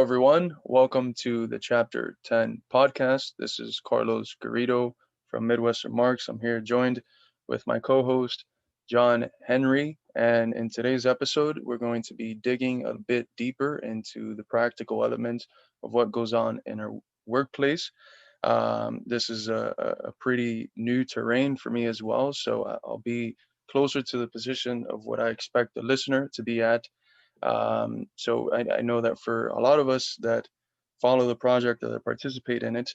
everyone. Welcome to the Chapter 10 podcast. This is Carlos Garrido from Midwestern Marx. I'm here joined with my co host, John Henry. And in today's episode, we're going to be digging a bit deeper into the practical elements of what goes on in our workplace. This is a pretty new terrain for me as well. So I'll be closer to the position of what I expect the listener to be at. So I know that for a lot of us that follow the project or that participate in it,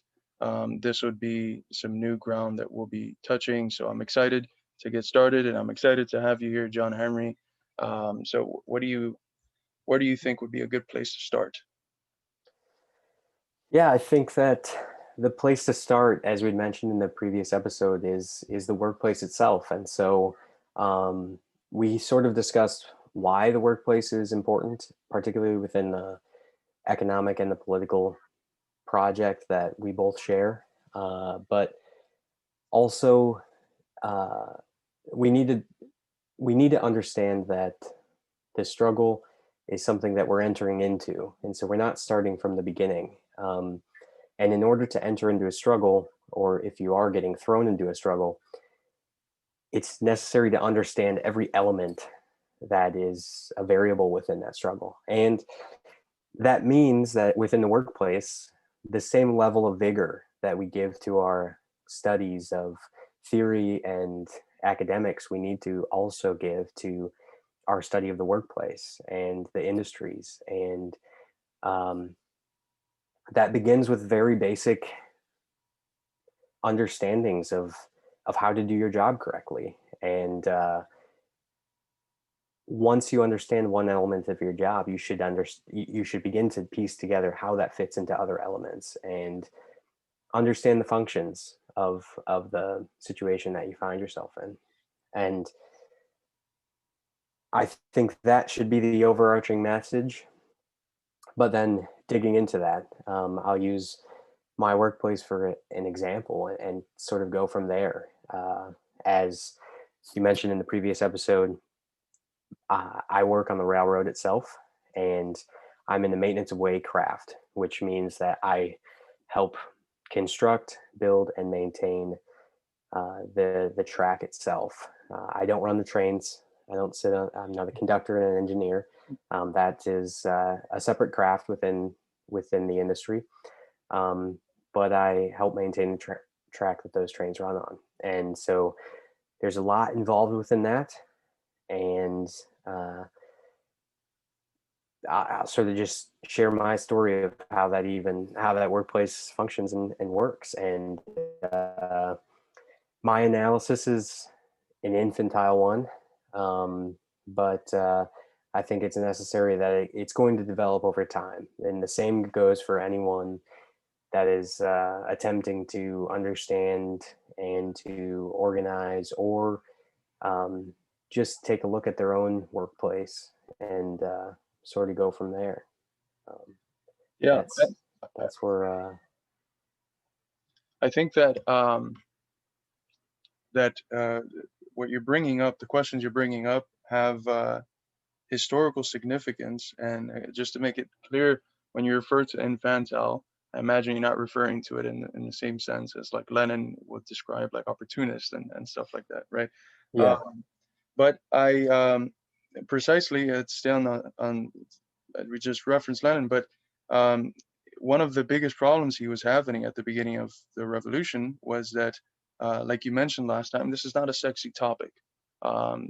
this would be some new ground that we'll be touching. So I'm excited to get started, and I'm excited to have you here, John Henry. So where do you think would be a good place to start? Yeah, I think that the place to start, as we mentioned in the previous episode, is the workplace itself. And so um, we sort of discussed why the workplace is important, particularly within the economic and the political project that we both share. But also, uh, we need to we need to understand that the struggle is something that we're entering into, and so we're not starting from the beginning. And in order to enter into a struggle, or if you are getting thrown into a struggle, it's necessary to understand every element that is a variable within that struggle. And that means that within the workplace, the same level of vigor that we give to our studies of theory and academics, we need to also give to our study of the workplace and the industries. And um, that begins with very basic understandings of how to do your job correctly. And once you understand one element of your job, you should begin to piece together how that fits into other elements and understand the functions of the situation that you find yourself in. And I think that should be the overarching message. But then digging into that, I'll use my workplace for an example and sort of go from there. As you mentioned in the previous episode, I work on the railroad itself, and I'm in the maintenance of way craft, which means that I help construct, build, and maintain the track itself. I don't run the trains. I don't sit on. I'm not a conductor and an engineer. That is a separate craft within the industry. Um, but I help maintain the track that those trains run on, and so there's a lot involved within that. And uh, I'll sort of just share my story of how that workplace functions and works. And uh, my analysis is an infantile one, but I think it's necessary that it's going to develop over time. And the same goes for anyone that is attempting to understand and to organize or just take a look at their own workplace and sort of go from there. Um, Yeah, that's where. I think that what you're bringing up, the questions you're bringing up, have historical significance. And just to make it clear, when you refer to infantile, I imagine you're not referring to it in the same sense as like Lenin would describe like opportunist and stuff like that, right? Yeah. But I precisely it's still on we just referenced Lenin, but um, one of the biggest problems he was having at the beginning of the revolution was that, like you mentioned last time, this is not a sexy topic.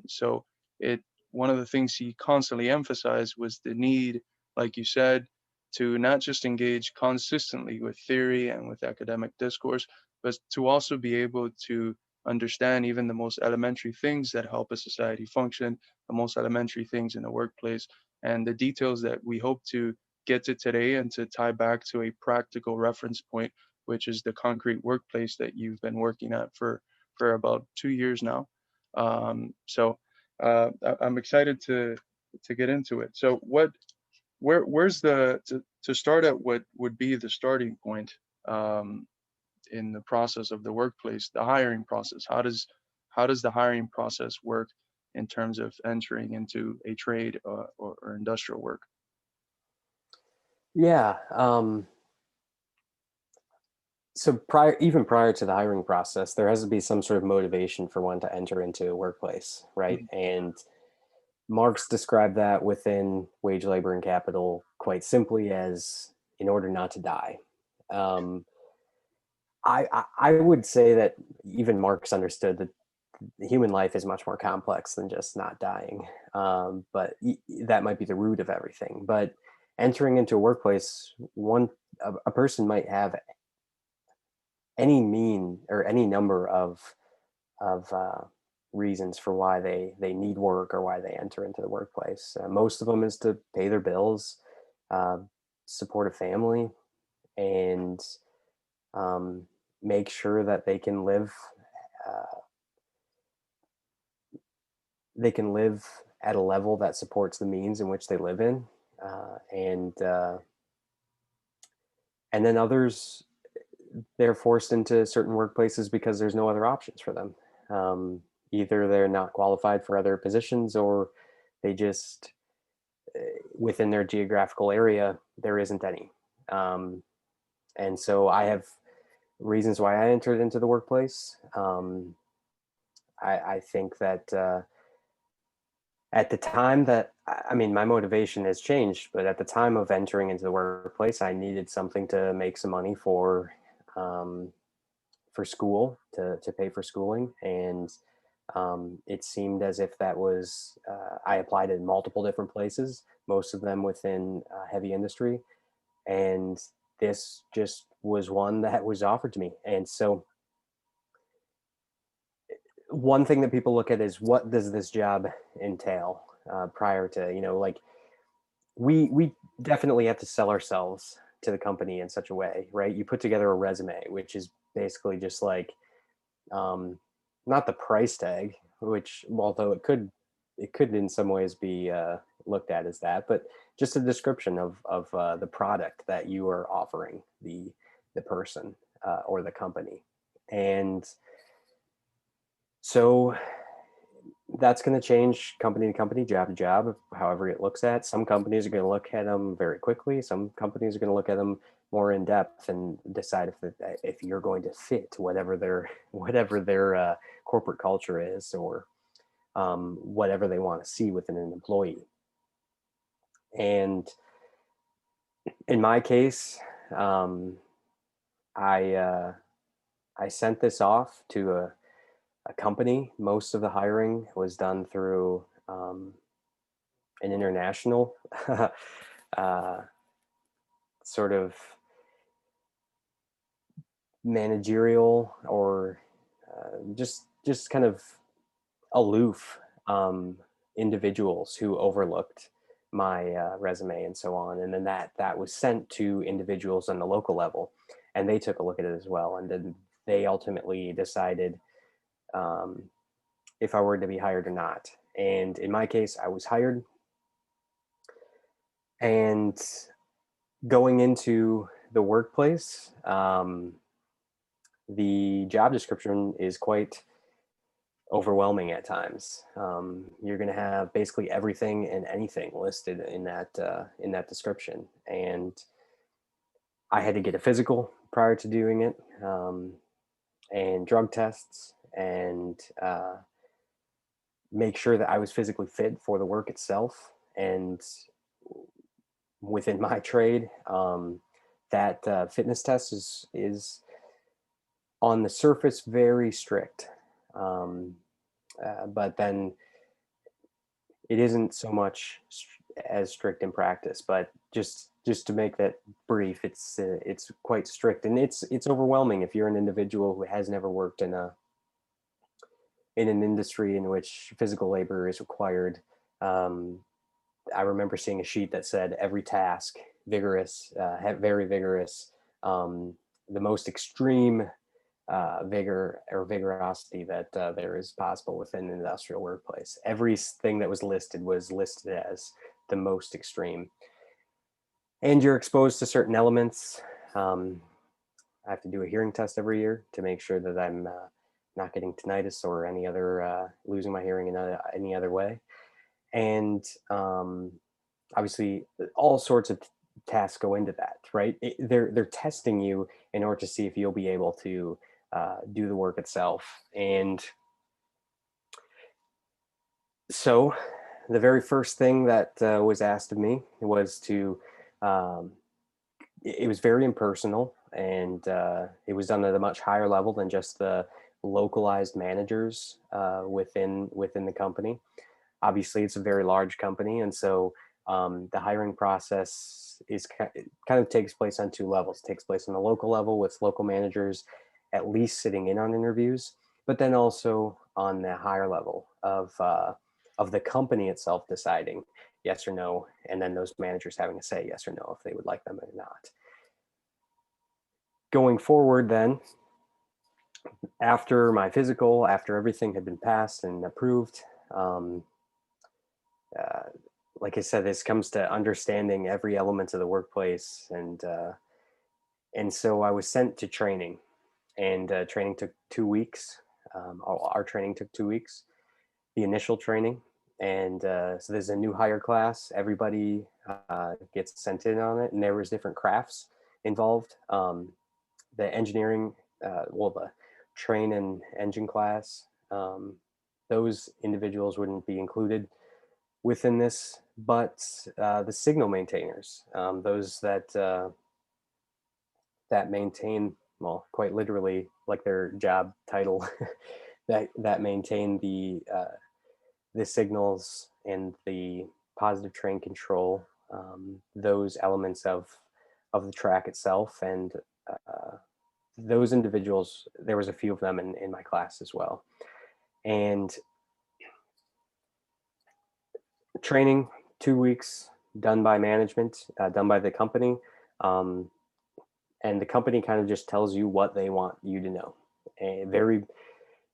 So it one of the things he constantly emphasized was the need, like you said, to not just engage consistently with theory and with academic discourse, but to also be able to understand even the most elementary things that help a society function, the most elementary things in the workplace, and the details that we hope to get to today and to tie back to a practical reference point, which is the concrete workplace that you've been working at for about 2 years now. So I'm excited to get into it. So where's to start at what would be the starting point um, in the process of the workplace, the hiring process? How does the hiring process work in terms of entering into a trade or industrial work? Yeah. So even prior to the hiring process, there has to be some sort of motivation for one to enter into a workplace, right? Mm, And Marx described that within Wage, Labor, and Capital quite simply as in order not to die. Um, I would say that even Marx understood that human life is much more complex than just not dying. But that might be the root of everything. But entering into a workplace, a person might have any mean or any number of reasons for why they need work or why they enter into the workplace. Most of them is to pay their bills, uh, support a family, and um, make sure that uh, they can live at a level that supports the means in which they live in, and then others, they're forced into certain workplaces because there's no other options for them. Either they're not qualified for other positions, or they just within their geographical area there isn't any. Um, and so I have reasons why I entered into the workplace. I think that at the time that I mean, my motivation has changed, but at the time of entering into the workplace, I needed something to make some money um, for school, to pay for schooling, and it seemed as if that was I applied in multiple different places, most of them within heavy industry, and this just was one that was offered to me. And so one thing that people look at is, what does this job entail, prior to, like, we definitely have to sell ourselves to the company in such a way, right? You put together a resume, which is basically just like, um, not the price tag, which, although it could in some ways be looked at as that, but just a description of the product that you are offering the person, or the company. And so that's going to change company to company, job to job, however it looks at. Some companies are going to look at them very quickly. Some companies are going to look at them more in depth and decide if you're going to fit whatever their corporate culture is, or whatever they want to see within an employee. And in my case, um, I I sent this off to a company. Most of the hiring was done through an international uh, sort of managerial, or just kind of aloof individuals who overlooked my resume and so on, and then that was sent to individuals on the local level, and they took a look at it as well, and then they ultimately decided um, if I were to be hired or not. And in my case, I was hired, and going into the workplace, the job description is quite overwhelming at times. You're going to have basically everything and anything listed in that description, and I had to get a physical prior to doing it, and drug tests, and make sure that I was physically fit for the work itself. And within my trade, that fitness test is on the surface very strict. Um, but then it isn't so much as strict in practice. But just to make that brief, it's quite strict, and it's overwhelming if you're an individual who has never worked in an industry in which physical labor is required. Um, I remember seeing a sheet that said every task vigorous, very vigorous, um, the most extreme vigor or vigorosity that there is possible within an industrial workplace. Everything that was listed as the most extreme. And you're exposed to certain elements. Um, I have to do a hearing test every year to make sure that I'm not getting tinnitus or any other losing my hearing in any other way. And obviously, all sorts of tasks go into that, right? They're testing you in order to see if you'll be able to do the work itself. And so the very first thing that was asked of me was to, um, it was very impersonal, and it was done at a much higher level than just the localized managers within the company. Obviously, it's a very large company, and so the hiring process it kind of takes place on two levels. It takes place on the local level with local managers at least sitting in on interviews, but then also on the higher level of the company itself deciding yes or no, and then those managers having to say yes or no if they would like them or not. Going forward, then, after my physical, after everything had been passed and approved, um, uh, like I said, this comes to understanding every element of the workplace, and so I was sent to training, and training took 2 weeks. Our training took 2 weeks, the initial training, and so there's a new hire class. Everybody gets sent in on it, and there was different crafts involved. The engineering, the train and engine class, those individuals wouldn't be included within this, but the signal maintainers, those that maintain, well, quite literally, like their job title, that maintain the signals and the positive train control, those elements of the track itself, and those individuals. There was a few of them in my class as well, and training 2 weeks done by management, done by the company. Um, and the company kind of just tells you what they want you to know, very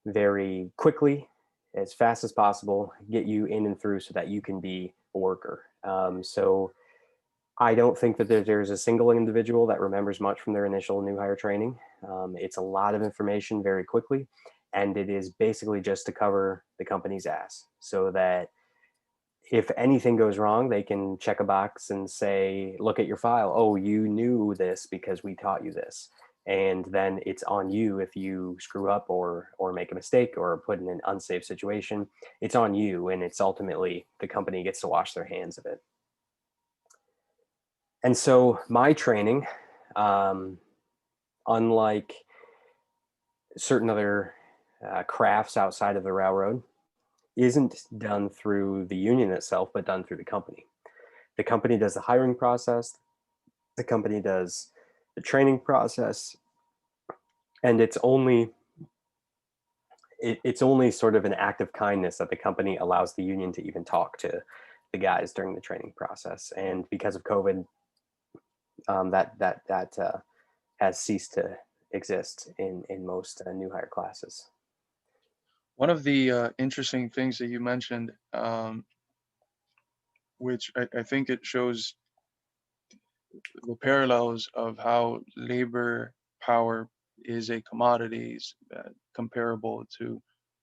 very quickly, as fast as possible, get you in and through so that you can be a worker. So I don't think that there's a single individual that remembers much from their initial new hire training. It's a lot of information very quickly, and it is basically just to cover the company's ass so that if anything goes wrong, they can check a box and say, look at your file. Oh, you knew this because we taught you this. And then it's on you if you screw up or make a mistake or put in an unsafe situation. It's on you, and it's ultimately the company gets to wash their hands of it. And so my training, um, unlike certain other crafts outside of the railroad, isn't done through the union itself, but done through the company. The company does the hiring process, the company does the training process, and it's only sort of an act of kindness that the company allows the union to even talk to the guys during the training process. And because of COVID, that has ceased to exist in most new hire classes. One of the interesting things that you mentioned, which I think it shows the parallels of how labor power is a commodity comparable to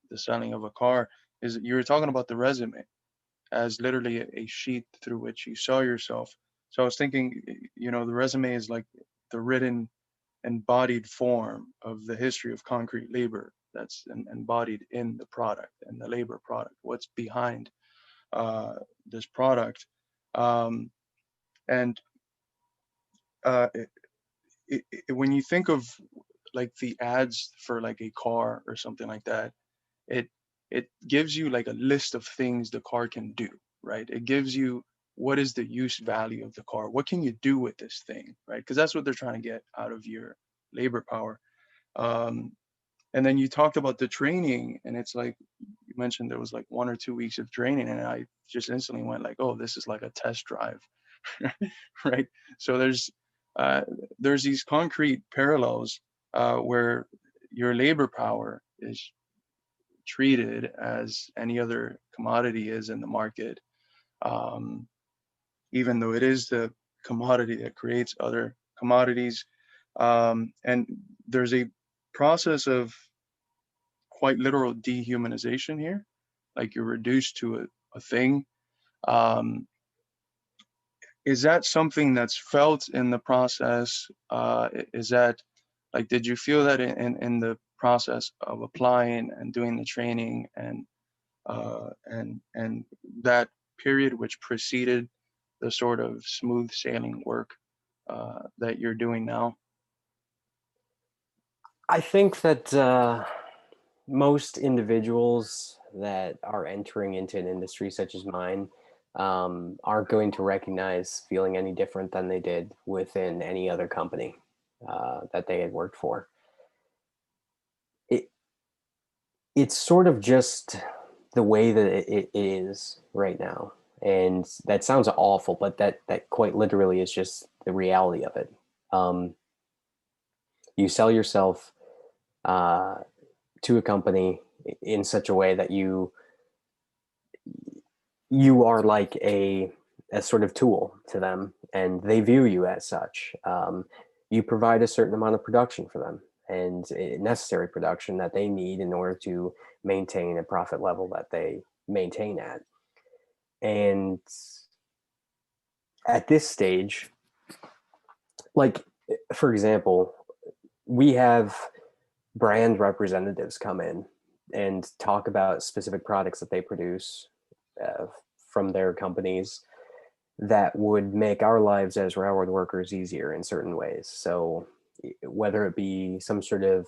the selling of a car, is that you were talking about the resume as literally a sheet through which you saw yourself. So I was thinking, the resume is like the written, embodied form of the history of concrete labor that's embodied in the product and the labor product, what's behind this product. Um, and uh, when you think of like the ads for like a car or something like that, it it gives you like a list of things the car can do, right? It gives you what is the use value of the car, what can you do with this thing, right? Because that's what they're trying to get out of your labor power. um, and then you talked about the training, and it's like you mentioned there was like 1 or 2 weeks of training, and I just instantly went like, oh, this is like a test drive. Right? So uh, there's these concrete parallels where your labor power is treated as any other commodity is in the market, um, even though it is the commodity that creates other commodities. And there's a process of quite literal dehumanization here, like you're reduced to a thing. Um, is that something that's felt in the process? Is that like, did you feel that in the process of applying and doing the training and that period which preceded the sort of smooth sailing work that you're doing now? I think that most individuals that are entering into an industry such as mine aren't going to recognize feeling any different than they did within any other company that they had worked for. It it's sort of just the way that it is right now, and that sounds awful, but that quite literally is just the reality of it. Um, you sell yourself uh, to a company in such a way that you are like a sort of tool to them, and they view you as such. You provide a certain amount of production for them, and necessary production that they need in order to maintain a profit level that they maintain at. And at this stage, like, for example, we have brand representatives come in and talk about specific products that they produce uh, from their companies that would make our lives as railroad workers easier in certain ways. So whether it be some sort of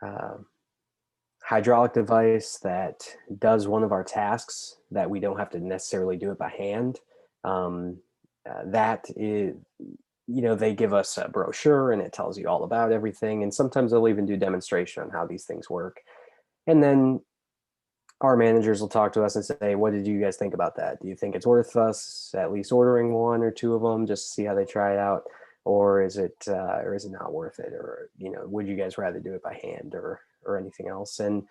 uh, hydraulic device that does one of our tasks that we don't have to necessarily do it by hand, um, that is, they give us a brochure and it tells you all about everything. And sometimes they'll even do demonstration on how these things work. And then our managers will talk to us and say, what did you guys think about that? Do you think it's worth us at least ordering one or two of them just to see how they try it out? Or is it not worth it? Or, would you guys rather do it by hand or anything else? And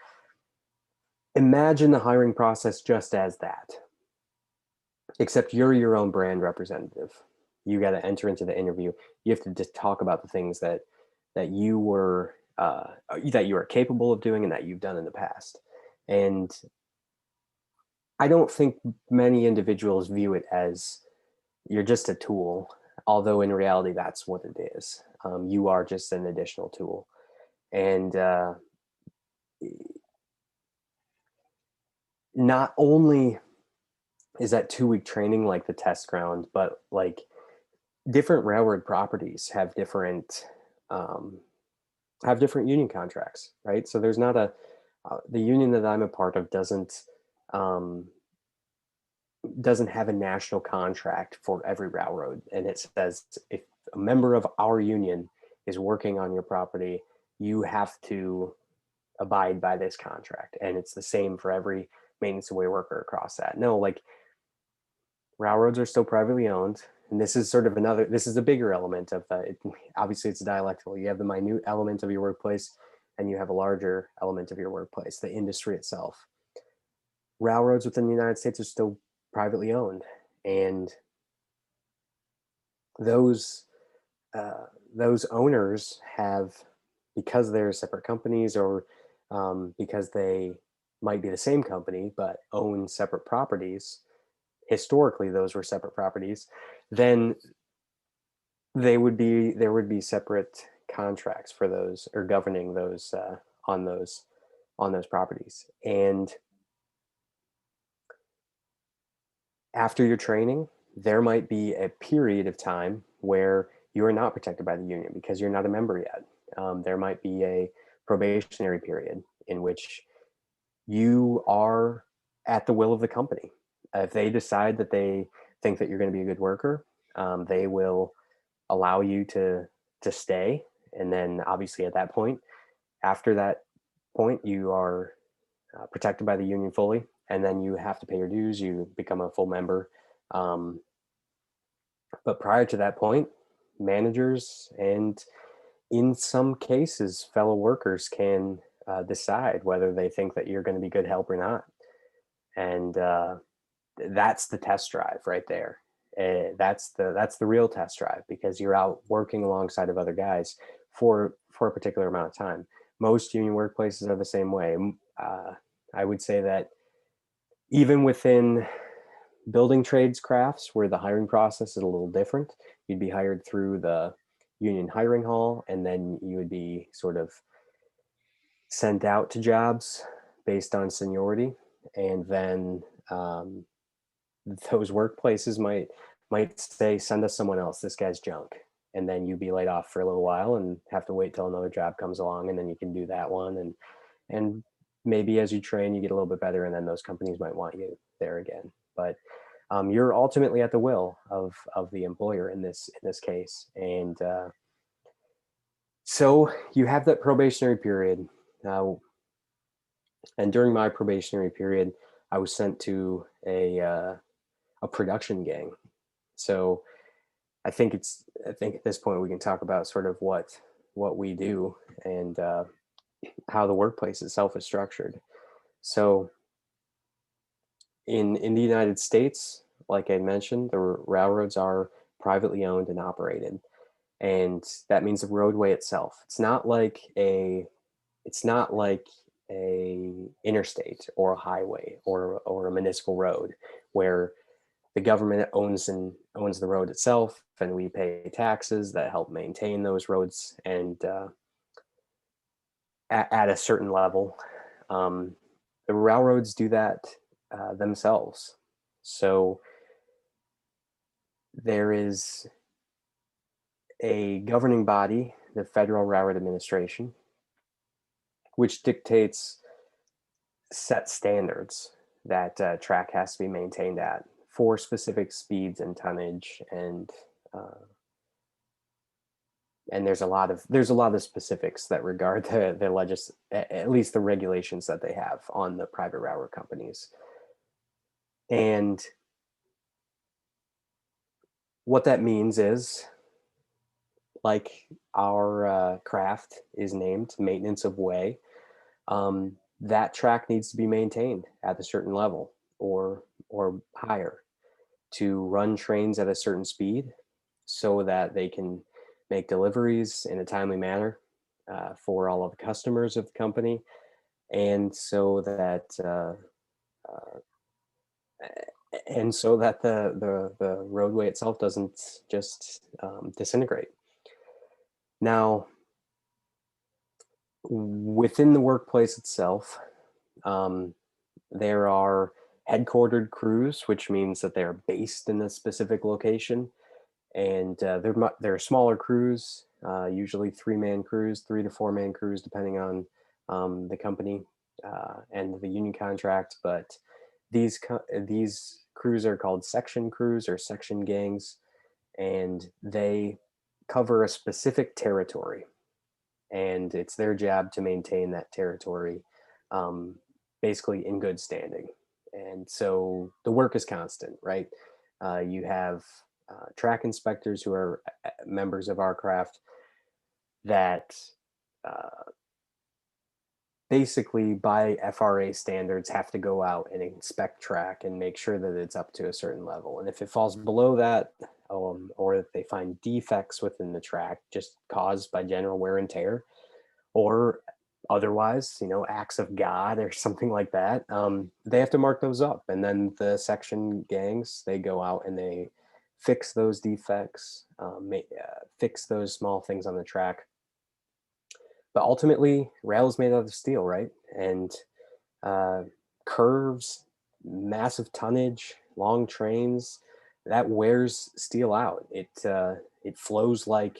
imagine the hiring process just as that, except you're your own brand representative. You got to enter into the interview. You have to just talk about the things that you were that you are capable of doing and that you've done in the past. And I don't think many individuals view it as you're just a tool, although in reality that's what it is. You are just an additional tool. And not only is that 2-week training like the test ground, but like different railroad properties um, have different union contracts, right? So there's not the union that I'm a part of um, doesn't have a national contract for every railroad, and it says if a member of our union is working on your property, you have to abide by this contract, and it's the same for every maintenance away worker across that. No, like, railroads are still privately owned, and this is sort of this is a bigger element of obviously it's dialectical. You have the minute element of your workplace and you have a larger element of your workplace, the industry itself. Railroads within the United States are still privately owned, and those those owners have, because they're separate companies, or because they might be the same company but own separate properties. Historically, those were separate properties. Then there would be separate contracts for those, or governing those on those properties. And after your training, there might be a period of time where you are not protected by the union because you're not a member yet. There might be a probationary period in which you are at the will of the company. If they decide that they think that you're going to be a good worker, they will allow you to stay. And then obviously at that point, after that point, you are protected by the union fully, and then you have to pay your dues. You become a full member. Um, but prior to that point, managers and in some cases fellow workers can decide whether they think that you're going to be good help or not. And that's the test drive right there. That's the real test drive, because you're out working alongside of other guys for a particular amount of time. Most union workplaces are the same way. I would say that even within building trades crafts, where the hiring process is a little different. You'd be hired through the union hiring hall, and then you would be sort of sent out to jobs based on seniority, and then those workplaces might say, send us someone else, this guy's junk, and then you'd be laid off for a little while and have to wait till another job comes along, and then you can do that one, and maybe as you train you get a little bit better, and then those companies might want you there again. But you're ultimately at the will of the employer in this case. And so you have that probationary period. And during my probationary period, I was sent to a production gang. So I think at this point we can talk about sort of what we do, and how the workplace itself is structured. So in the United States, like I mentioned, the railroads are privately owned and operated, and that means the roadway itself. It's not like a interstate or a highway or a municipal road where the government owns the road itself, and we pay taxes that help maintain those roads. And at a certain level, um, the railroads do that themselves. So there is a governing body, the Federal Railroad Administration, which dictates set standards that track has to be maintained at for specific speeds and tonnage, uh, and there's a lot of specifics that regard at least the regulations that they have on the private railroad companies. And what that means is, like our craft is named maintenance of way, that track needs to be maintained at a certain level or higher to run trains at a certain speed so that they can make deliveries in a timely manner for all of the customers of the company, and so that uh, the roadway itself doesn't just disintegrate. Now, within the workplace itself, um, there are headquartered crews, which means that they're based in a specific location, and they're smaller crews, usually 3-man crews, 3 to 4-man crews, depending on the company and the union contract. But these crews are called section crews or section gangs, and they cover a specific territory, and it's their job to maintain that territory, um, basically in good standing. And so the work is constant, right? You have track inspectors who are members of our craft that uh, basically, by FRA standards, have to go out and inspect track and make sure that it's up to a certain level. And if it falls below that, or if they find defects within the track just caused by general wear and tear, or otherwise, acts of God or something like that, they have to mark those up. And then the section gangs, they go out and they fix those defects, fix those small things on the track. But ultimately, rail is made out of steel, right? And uh, curves, massive tonnage, long trains, that wears steel out. It flows like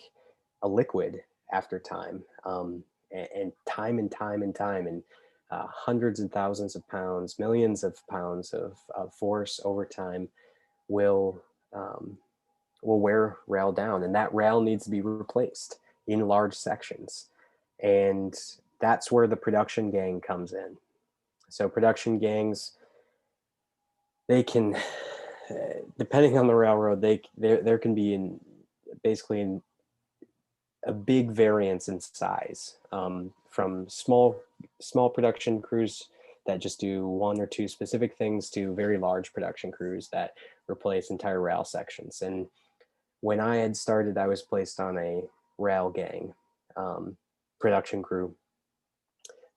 a liquid after time, and time and time and time, and hundreds and thousands of pounds, millions of pounds of force over time will um, will wear rail down, and that rail needs to be replaced in large sections. And that's where the production gang comes in. So production gangs, they can, depending on the railroad, there can be basically a big variance in size, from small production crews that just do 1 or 2 specific things to very large production crews that replace entire rail sections. And when I had started, I was placed on a rail gang production crew.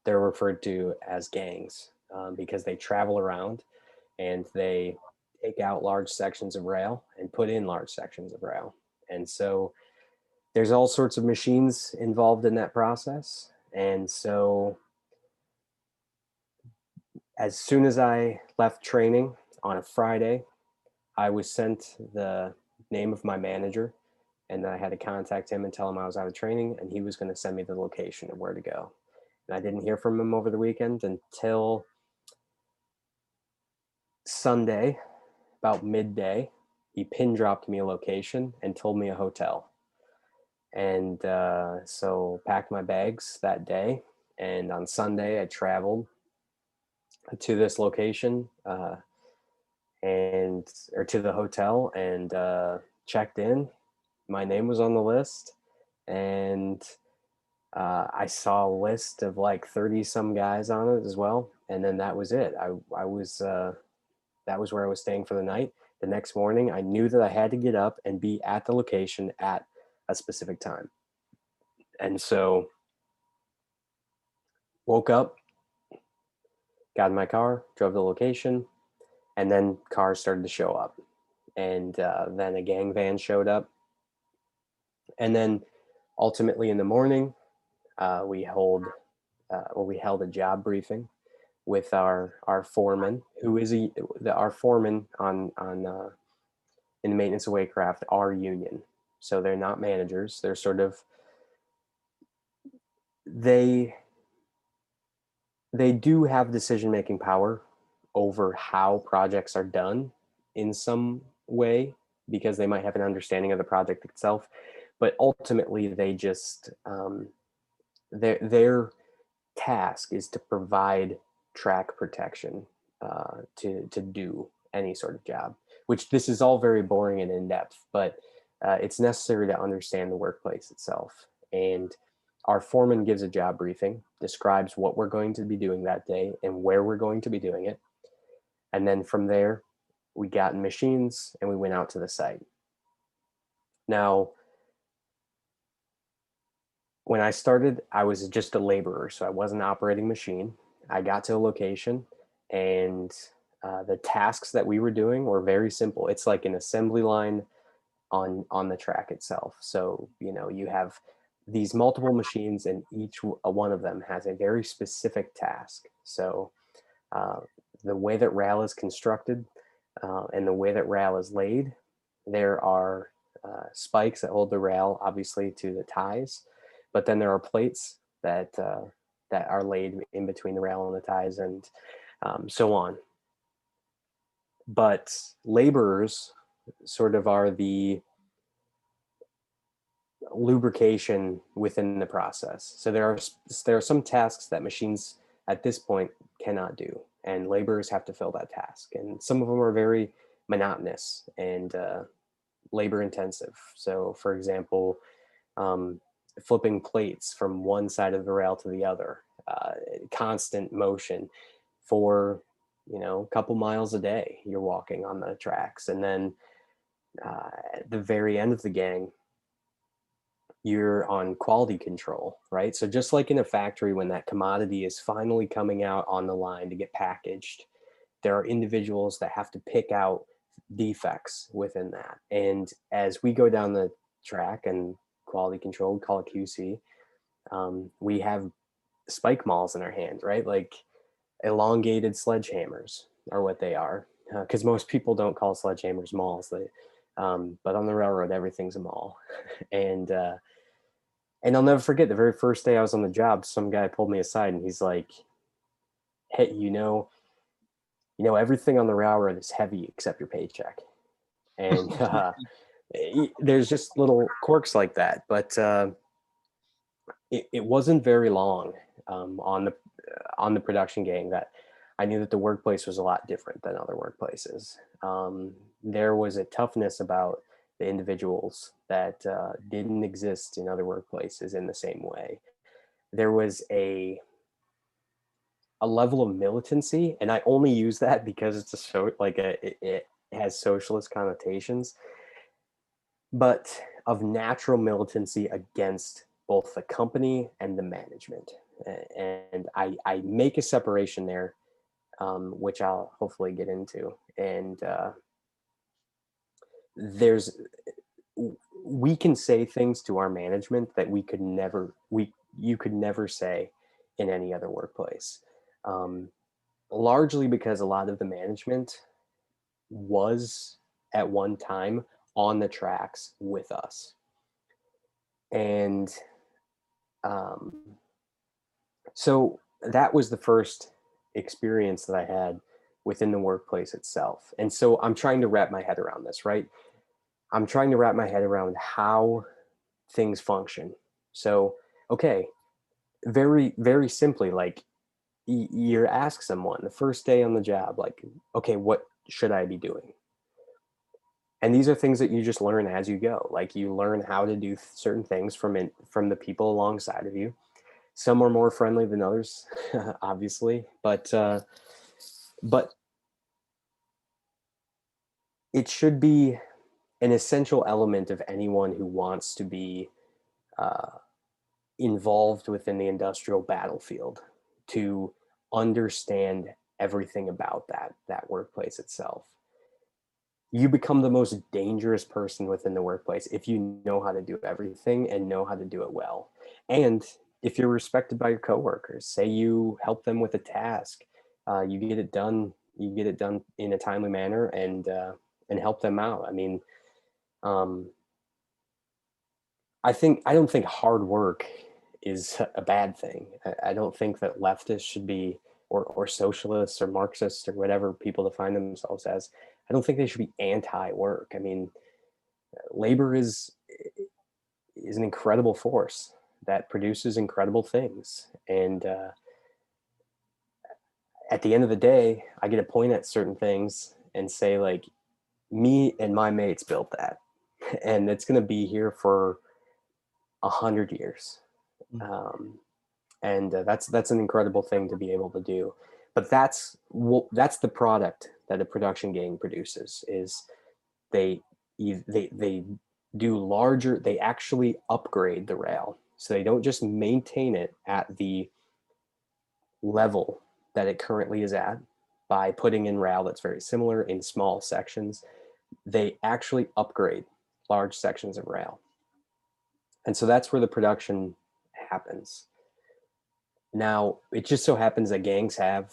They're referred to as gangs because they travel around, and they take out large sections of rail and put in large sections of rail. And so there's all sorts of machines involved in that process. And so as soon as I left training on a Friday, I was sent the name of my manager, and I had to contact him and tell him I was out of training, and he was going to send me the location of where to go. And I didn't hear from him over the weekend until Sunday, about midday. He pin dropped me a location and told me a hotel. And so packed my bags that day. And on Sunday, I traveled to this location or to the hotel and checked in. My name was on the list, and I saw a list of like 30 some guys on it as well. And then that was it. I was that was where I was staying for the night. The next morning, I knew that I had to get up and be at the location at a specific time. And so woke up, got in my car, drove to the location, and then cars started to show up. And then a gang van showed up. And then ultimately in the morning, we held a job briefing with our foreman, who is our foreman on in the maintenance of Waycraft are union. So they're not managers. They're sort of they do have decision-making power over how projects are done in some way, because they might have an understanding of the project itself, but ultimately they just their task is to provide track protection to do any sort of job, which this is all very boring and in-depth, but it's necessary to understand the workplace itself. And our foreman gives a job briefing, describes what we're going to be doing that day and where we're going to be doing it. And then from there, we got in machines and we went out to the site. Now, when I started, I was just a laborer, so I wasn't operating machine. I got to a location, and the tasks that we were doing were very simple. It's like an assembly line on the track itself. So, you have these multiple machines, and each one of them has a very specific task. So the way that rail is constructed and the way that rail is laid, there are spikes that hold the rail, obviously, to the ties, but then there are plates that are laid in between the rail and the ties, and so on. But laborers sort of are the lubrication within the process. So there are some tasks that machines at this point cannot do, and laborers have to fill that task. And some of them are very monotonous and labor intensive. So, for example, flipping plates from one side of the rail to the other, constant motion for a couple miles a day. You're walking on the tracks, and then at the very end of the gang, you're on quality control, right? So just like in a factory, when that commodity is finally coming out on the line to get packaged, there are individuals that have to pick out defects within that. And as we go down the track and quality control, we call it QC, we have spike mauls in our hand, right? Like elongated sledgehammers are what they are, because most people don't call sledgehammers mauls. But on the railroad, everything's a maul. And I'll never forget the very first day I was on the job, some guy pulled me aside and he's like, "Hey, everything on the railroad is heavy except your paycheck." And there's just little quirks like that. But it wasn't very long on the production gang that I knew that the workplace was a lot different than other workplaces. There was a toughness about the individuals that didn't exist in other workplaces in the same way. There was a level of militancy, and I only use that because it has socialist connotations, but of natural militancy against both the company and the management. And I make a separation there, which I'll hopefully get into. And there's we can say things to our management that you could never say in any other workplace. Um, Largely because a lot of the management was at one time on the tracks with us. And um, so that was the first experience that I had within the workplace itself. And so I'm trying to wrap my head around this, right? I'm trying to wrap my head around how things function. So, okay, very, very simply, like you ask someone the first day on the job, like, okay, what should I be doing? And these are things that you just learn as you go. Like you learn how to do certain things from the people alongside of you. Some are more friendly than others, obviously, but it should be an essential element of anyone who wants to be uh, involved within the industrial battlefield to understand everything about that workplace itself. You become the most dangerous person within the workplace if you know how to do everything and know how to do it well. And if you're respected by your coworkers, say you help them with a task, you get it done. You get it done in a timely manner and help them out. I mean, um, I don't think hard work is a bad thing. I don't think that leftists should be, or socialists or Marxists or whatever people define themselves as. I don't think they should be anti-work. I mean, labor is an incredible force that produces incredible things, and at the end of the day, I get to point at certain things and say like, me and my mates built that, and it's going to be here for 100 years. Mm. Um, and that's an incredible thing to be able to do. But that's the product that a production gang produces. Is they they do larger. They actually upgrade the rail, so they don't just maintain it at the level that it currently is at by putting in rail that's very similar in small sections. They actually upgrade large sections of rail, and so that's where the production happens. Now, it just so happens that gangs have,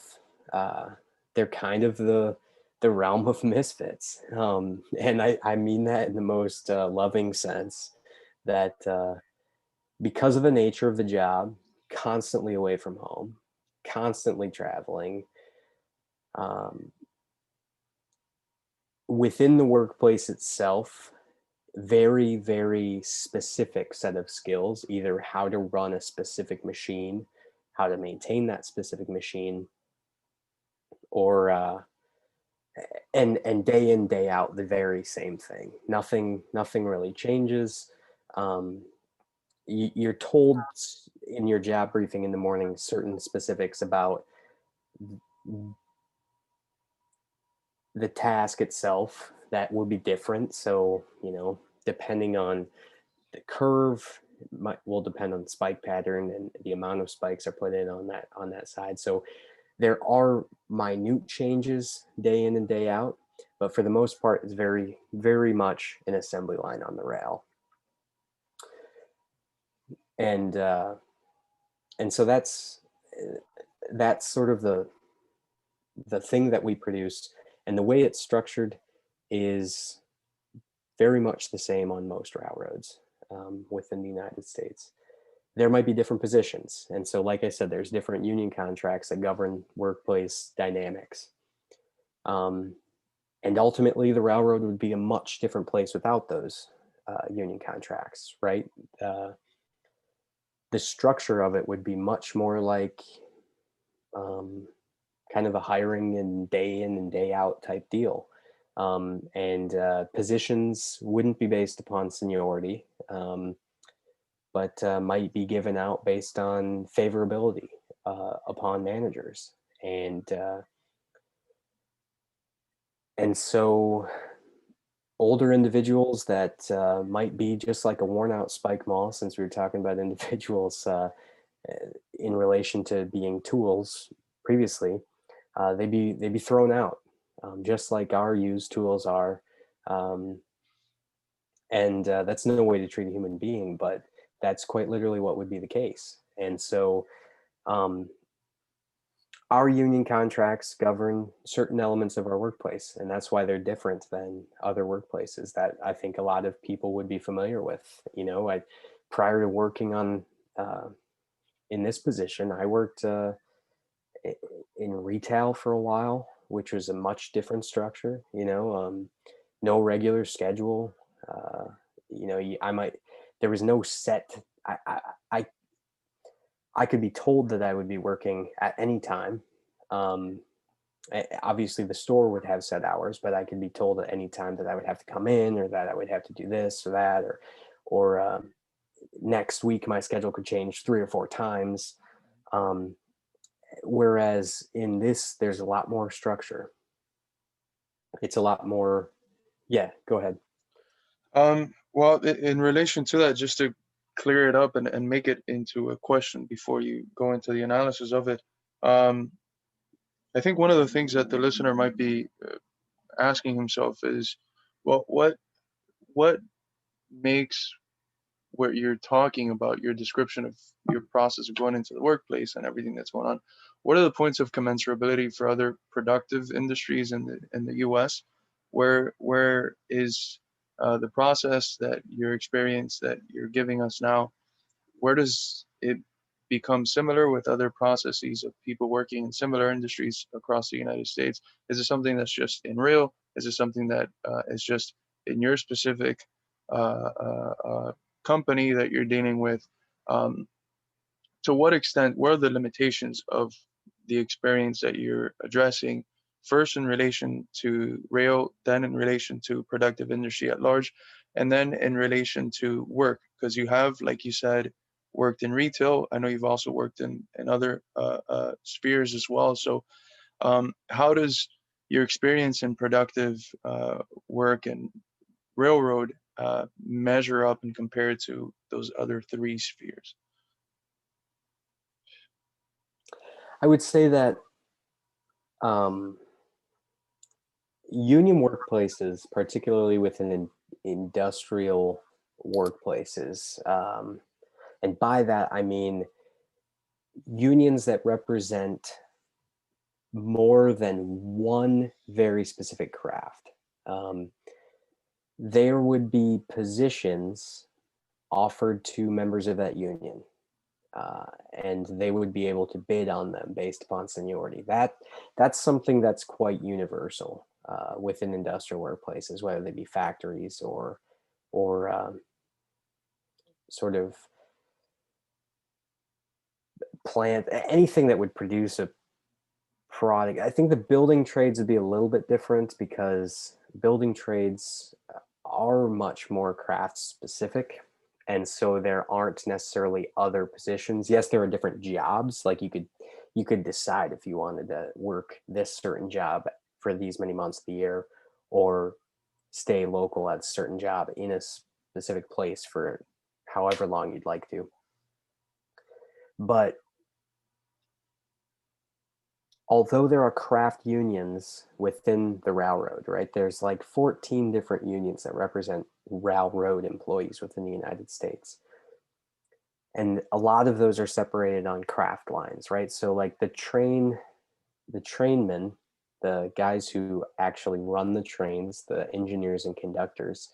uh, they're kind of the realm of misfits. And I mean that in the most loving sense, that because of the nature of the job, constantly away from home, constantly traveling, um, within the workplace itself, very, very specific set of skills, either how to run a specific machine, how to maintain that specific machine, or and day in day out the very same thing. Nothing really changes. um, you're told in your job briefing in the morning certain specifics about the task itself that will be different. So depending on the curve, will depend on spike pattern and the amount of spikes are put in on that side. So there are minute changes day in and day out, but for the most part, it's very, very much an assembly line on the rail. And so that's sort of the thing that we produce, and the way it's structured is very much the same on most railroads within the United States. There might be different positions, and so, like I said, there's different union contracts that govern workplace dynamics. Um, and ultimately, the railroad would be a much different place without those union contracts, right? Uh, the structure of it would be much more like um, kind of a hiring and day in and day out type deal. And positions wouldn't be based upon seniority, but might be given out based on favorability upon managers. And so older individuals that might be just like a worn out spike mall, since we were talking about individuals in relation to being tools previously, they'd be thrown out, just like our used tools are. Um, And that's no way to treat a human being, but that's quite literally what would be the case. And so um, our union contracts govern certain elements of our workplace, and that's why they're different than other workplaces that I think a lot of people would be familiar with. Prior to working on in this position, I worked in retail for a while, which was a much different structure. No regular schedule. Uh, I might there was no set. I I could be told that I would be working at any time. Um, Obviously, the store would have set hours, but I could be told at any time that I would have to come in, or that I would have to do this or that, or next week my schedule could change 3 or 4 times. Um, Whereas in this, there's a lot more structure. It's a lot more. Yeah, go ahead. Well, in relation to that, just to clear it up and make it into a question before you go into the analysis of it, um, I think one of the things that the listener might be asking himself is, well, what makes what you're talking about, your description of your process of going into the workplace and everything that's going on, what are the points of commensurability for other productive industries in the U.S.? Where is the process that your experience that you're giving us now? Where does it become similar with other processes of people working in similar industries across the United States? Is it something that's just in real? Is it something that is just in your specific company that you're dealing with? Um, to what extent, what are the limitations of the experience that you're addressing, first in relation to rail, then in relation to productive industry at large, and then in relation to work? Because you have, like you said, worked in retail. I know you've also worked in other spheres as well. So, how does your experience in productive work and railroad measure up and compare to those other three spheres? I would say that um, union workplaces, particularly within industrial workplaces, and by that I mean unions that represent more than one very specific craft. Um, there would be positions offered to members of that union, uh, and they would be able to bid on them based upon seniority. That's something that's quite universal within industrial workplaces, whether they be factories or sort of plant, anything that would produce a product. I think the building trades would be a little bit different because building trades are much more craft specific. And so there aren't necessarily other positions. Yes, there are different jobs. Like you could decide if you wanted to work this certain job for these many months of the year, or stay local at a certain job in a specific place for however long you'd like to. But although there are craft unions within the railroad, right? There's like 14 different unions that represent railroad employees within the United States. And a lot of those are separated on craft lines, right? So like the trainmen, the guys who actually run the trains, the engineers and conductors,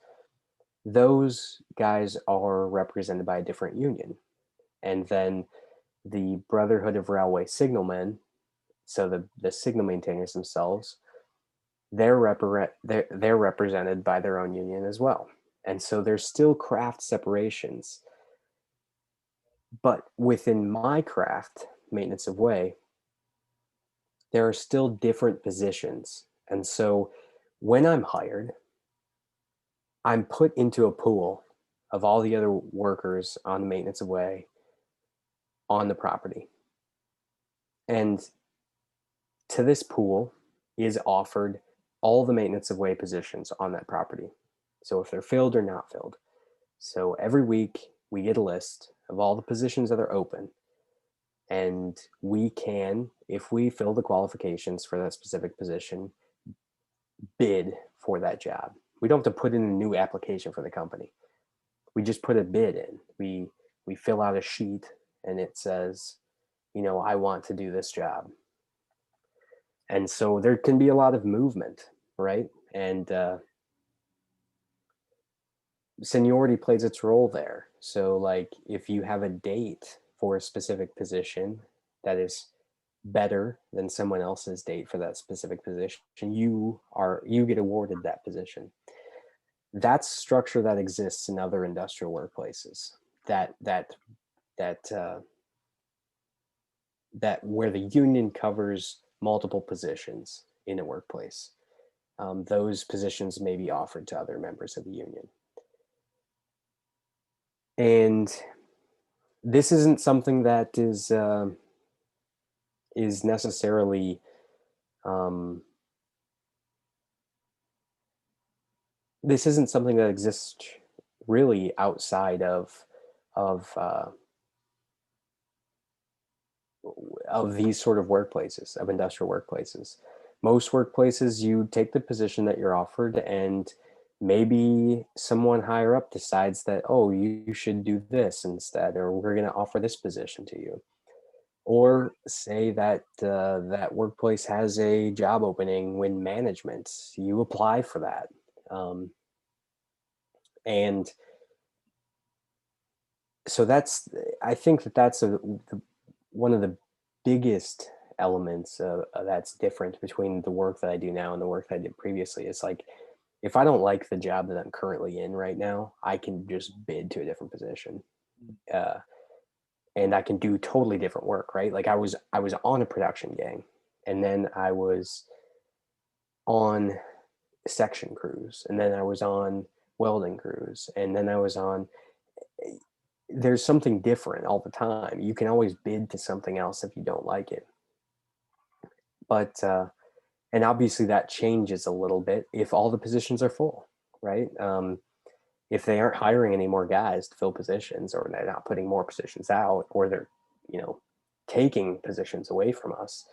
those guys are represented by a different union. And then the Brotherhood of Railway Signalmen, so the signal maintainers themselves, they're represented by their own union as well. And so there's still craft separations. But within my craft, maintenance of way, there are still different positions. And so when I'm hired, I'm put into a pool of all the other workers on the maintenance of way on the property. And to this pool is offered all the maintenance of way positions on that property. So if they're filled or not filled. So every week we get a list of all the positions that are open. And we can, if we fill the qualifications for that specific position, bid for that job. We don't have to put in a new application for the company. We just put a bid in. We fill out a sheet and it says, I want to do this job. And so there can be a lot of movement, right? And seniority plays its role there. So, like, if you have a date for a specific position that is better than someone else's date for that specific position, you get awarded that position. That's structure that exists in other industrial workplaces. That that where the union covers multiple positions in a workplace. Those positions may be offered to other members of the union. And this isn't something that is necessarily this isn't something that exists really outside of of these sort of workplaces, of industrial workplaces. Most workplaces, you take the position that you're offered, and maybe someone higher up decides that, oh, you should do this instead, or we're going to offer this position to you. Or say that that workplace has a job opening in management, you apply for that. And so I think that's one of the biggest elements that's different between the work that I do now and the work that I did previously. It's like, if I don't like the job that I'm currently in right now, I can just bid to a different position. And I can do totally different work, right? Like I was on a production gang, and then I was on section crews, and then I was on welding crews, and then I was on. There's something different all the time. You can always bid to something else if you don't like it. But and obviously that changes a little bit if all the positions are full, right? If they aren't hiring any more guys to fill positions, or they're not putting more positions out, or they're, taking positions away from us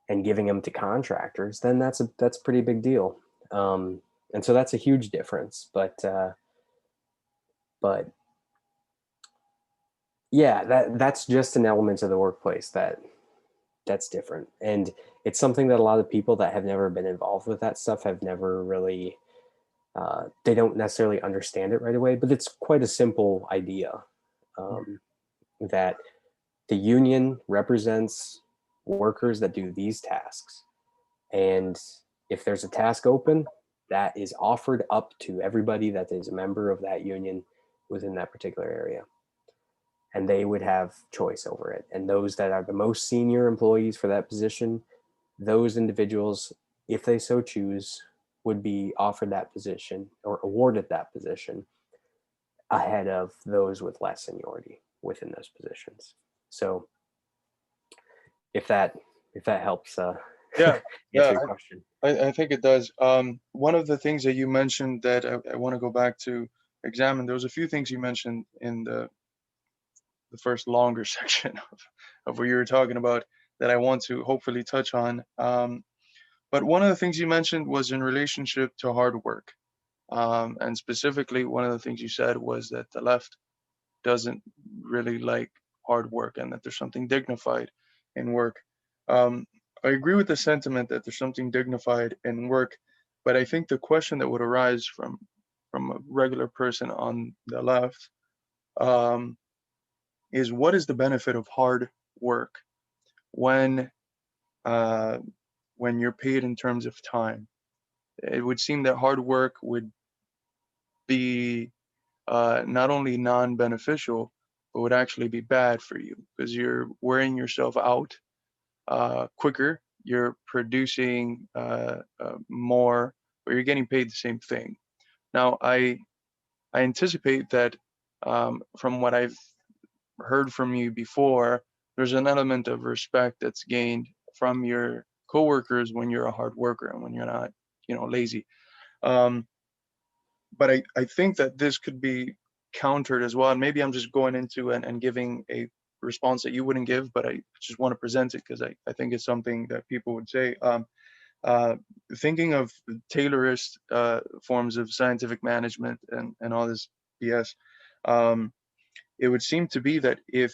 and giving them to contractors, then that's a pretty big deal. And so that's a huge difference. But yeah, that's just an element of the workplace that's different. And it's something that a lot of people that have never been involved with that stuff have never really, they don't necessarily understand it right away, but it's quite a simple idea, that the union represents workers that do these tasks. And if there's a task open, that is offered up to everybody that is a member of that union within that particular area. And they would have choice over it. And those that are the most senior employees for that position, those individuals, if they so choose, would be offered that position or awarded that position ahead of those with less seniority within those positions. So if that helps Yeah, answer yeah, your question. I think it does. One of the things that you mentioned that I want to go back to examine, there was a few things you mentioned in the first longer section of what you were talking about that I want to hopefully touch on. But one of the things you mentioned was in relationship to hard work. And specifically, one of the things you said was that the left doesn't really like hard work and that there's something dignified in work. Um, I agree with the sentiment that there's something dignified in work, but I think the question that would arise from a regular person on the left, um, is what is the benefit of hard work when uh, when you're paid in terms of time? It would seem that hard work would be not only non-beneficial, but would actually be bad for you because you're wearing yourself out quicker. You're producing more, but you're getting paid the same thing. Now, I anticipate that from what I've heard from you before, there's an element of respect that's gained from your coworkers when you're a hard worker and when you're not, lazy. Um, but I think that this could be countered as well. And maybe I'm just going into and giving a response that you wouldn't give, but I just want to present it because I think it's something that people would say. uh, thinking of Taylorist forms of scientific management and all this BS, um, it would seem to be that if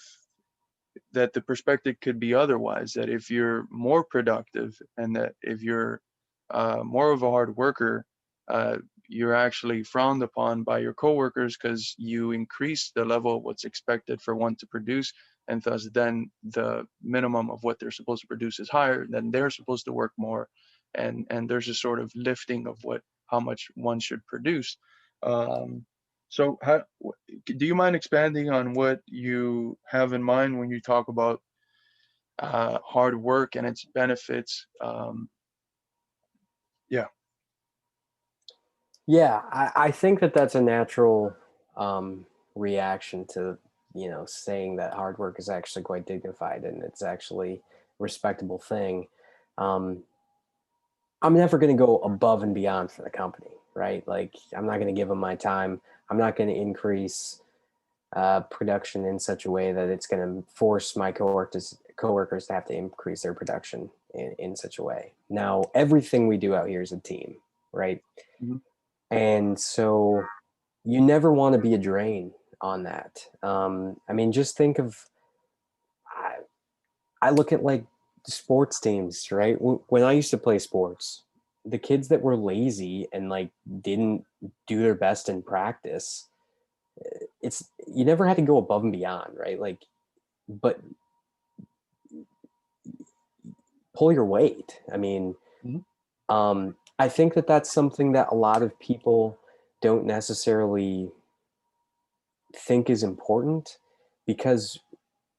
that the perspective could be otherwise, that if you're more productive and that if you're more of a hard worker, uh, you're actually frowned upon by your coworkers because you increase the level of what's expected for one to produce, and thus then the minimum of what they're supposed to produce is higher, then they're supposed to work more, and there's a sort of lifting of what how much one should produce. Um, so how, do you mind expanding on what you have in mind when you talk about hard work and its benefits? Yeah. Yeah, I think that that's a natural um, reaction to, you know, saying that hard work is actually quite dignified and it's actually a respectable thing. Um, I'm never going to go above and beyond for the company, right? Like, I'm not going to give them my time. I'm not going to increase production in such a way that it's going to force my coworkers to have to increase their production in such a way. Now, everything we do out here is a team, right? Mhm. And so you never want to be a drain on that. I mean, just think of, I, I look at like sports teams, right? When I used to play sports, the kids that were lazy and like didn't do their best in practice, it's, you never had to go above and beyond, right? Like, but pull your weight. I mean, Mhm. I think that that's something that a lot of people don't necessarily think is important because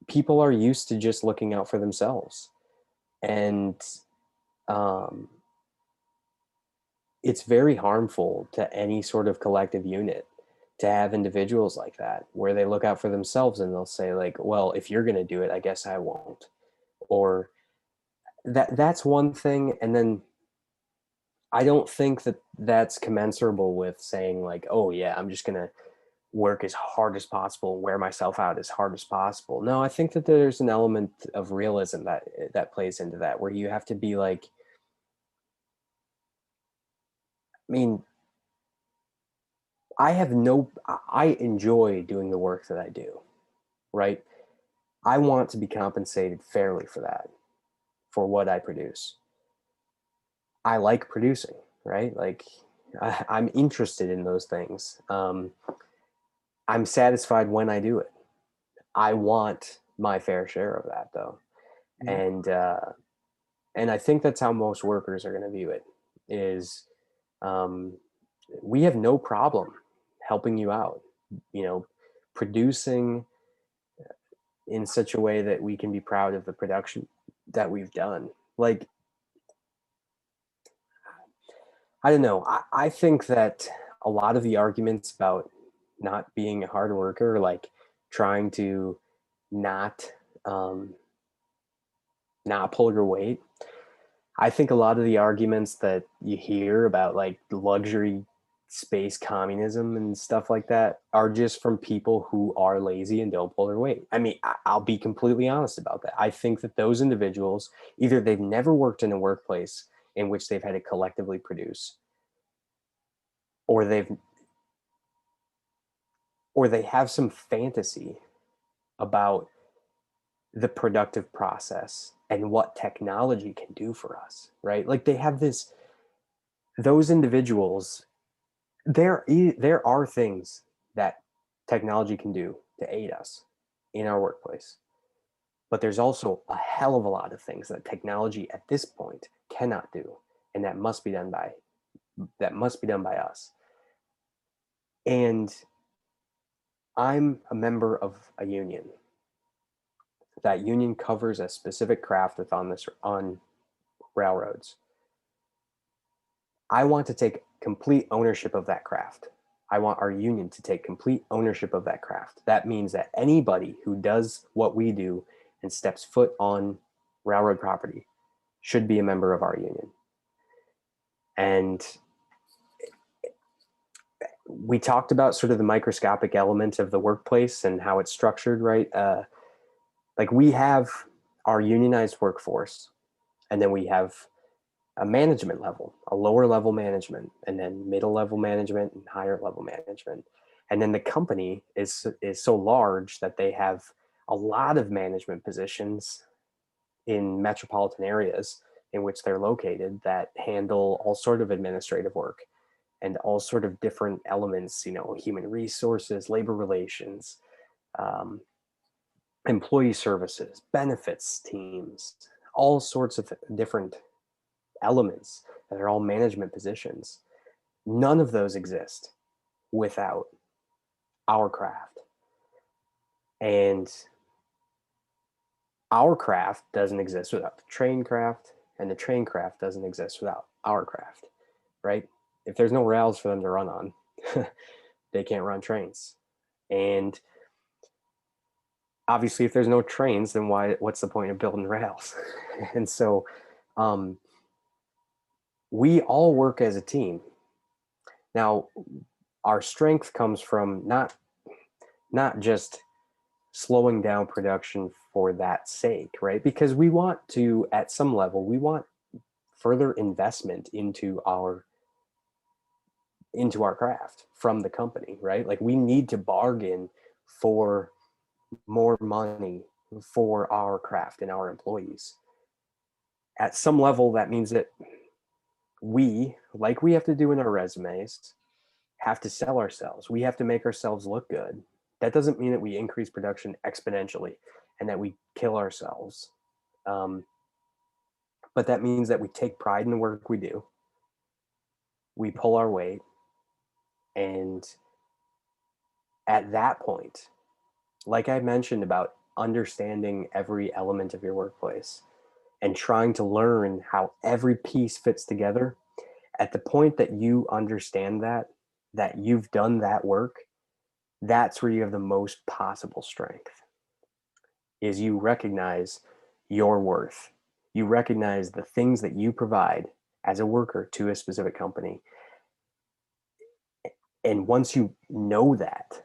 people are used to just looking out for themselves. And um, it's very harmful to any sort of collective unit to have individuals like that where they look out for themselves and they'll say like, well, if you're going to do it, I guess I won't. Or that's one thing. And then I don't think that that's commensurable with saying like, oh yeah, I'm just going to work as hard as possible, wear myself out as hard as possible. No, I think that there's an element of realism that plays into that, where you have to be like, I mean, I enjoy doing the work that I do, right? I want to be compensated fairly for that, for what I produce. I like producing, right? Like, I'm interested in those things. I'm satisfied when I do it. I want my fair share of that, though, Mhm. and and I think that's how most workers are going to view it. Is um, we have no problem helping you out, you know, producing in such a way that we can be proud of the production that we've done. Like, I don't know. I think that a lot of the arguments about not being a hard worker, like trying to not um, not pull your weight, I think a lot of the arguments that you hear about like luxury space communism and stuff like that are just from people who are lazy and don't pull their weight. I mean, I'll be completely honest about that. I think that those individuals, either they've never worked in a workplace in which they've had to collectively produce, or they have some fantasy about the productive process and what technology can do for us, right? Like they have this, those individuals, there are things that technology can do to aid us in our workplace, but there's also a hell of a lot of things that technology at this point cannot do, and that must be done by us. And I'm a member of a union. That union covers a specific craft with on railroads. I want to take complete ownership of that craft. I want our union to take complete ownership of that craft. That means that anybody who does what we do and steps foot on railroad property should be a member of our union. And we talked about sort of the microscopic element of the workplace and how it's structured, right? Like we have our unionized workforce, and then we have a management level, a lower level management, and then middle level management and higher level management. And then the company is so large that they have a lot of management positions in metropolitan areas in which they're located that handle all sort of administrative work and all sort of different elements, human resources, labor relations, um, employee services, benefits teams, all sorts of different elements that are all management positions. None of those exist without our craft. And our craft doesn't exist without the train craft, and the train craft doesn't exist without our craft, right? If there's no rails for them to run on, they can't run trains. And obviously, if there's no trains, then what's the point of building rails? And so we all work as a team. Now, our strength comes from not just slowing down production for that sake, right? Because we want to, at some level, we want further investment into our craft from the company, right? Like we need to bargain for more money for our craft and our employees. At some level, that means that we, like we have to do in our resumes, have to sell ourselves. We have to make ourselves look good. That doesn't mean that we increase production exponentially and that we kill ourselves. But that means that we take pride in the work we do. We pull our weight. And at that point, like I mentioned about understanding every element of your workplace and trying to learn how every piece fits together, at the point that you understand that you've done that work, that's where you have the most possible strength, is you recognize your worth. You recognize the things that you provide as a worker to a specific company. And once you know that,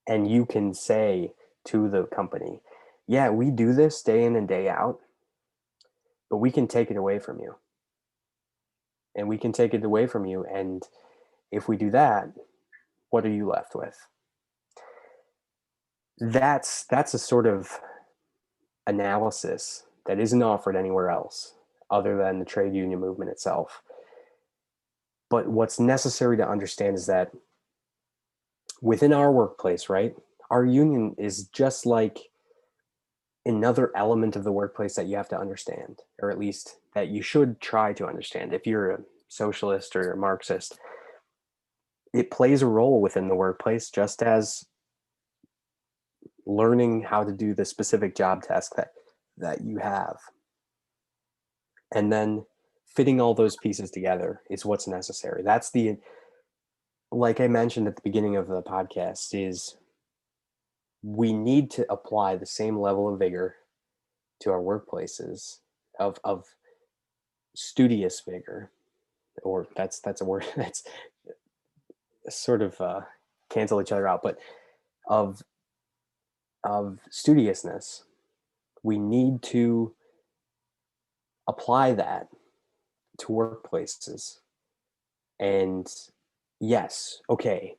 and you can say to the company, yeah, we do this day in and day out, but we can take it away from you. And we can take it away from you. And if we do that, what are you left with? That's a sort of analysis that isn't offered anywhere else other than the trade union movement itself. But what's necessary to understand is that within our workplace, right, our union is just like another element of the workplace that you have to understand, or at least that you should try to understand. If you're a socialist or a Marxist, it plays a role within the workplace, just as learning how to do the specific job task that you have. And then fitting all those pieces together is what's necessary. That's like I mentioned at the beginning of the podcast, is we need to apply the same level of vigor to our workplaces of studious vigor, or that's a word that's sort of cancel each other out, but of studiousness. We need to apply that to workplaces. And yes, okay,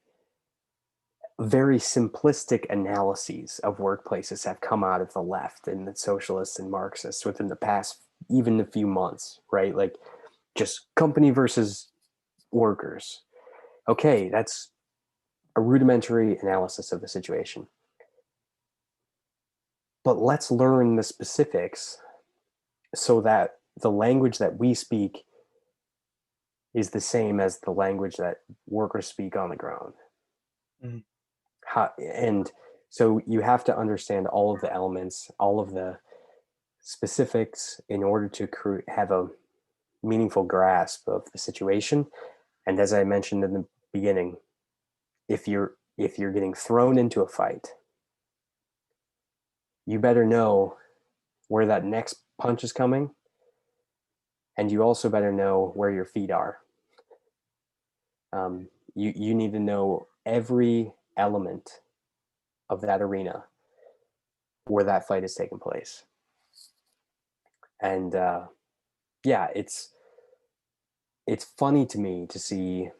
very simplistic analyses of workplaces have come out of the left and the socialists and Marxists within the past even a few months, right? Like just company versus workers. Okay, that's a rudimentary analysis of the situation. But let's learn the specifics so that the language that we speak is the same as the language that workers speak on the ground. Mhm. And so you have to understand all of the elements, all of the specifics in order to have a meaningful grasp of the situation. And as I mentioned in the beginning, if you're getting thrown into a fight, you better know where that next punch is coming, and you also better know where your feet are. You need to know every element of that arena where that fight is taking place. And yeah, it's funny to me to see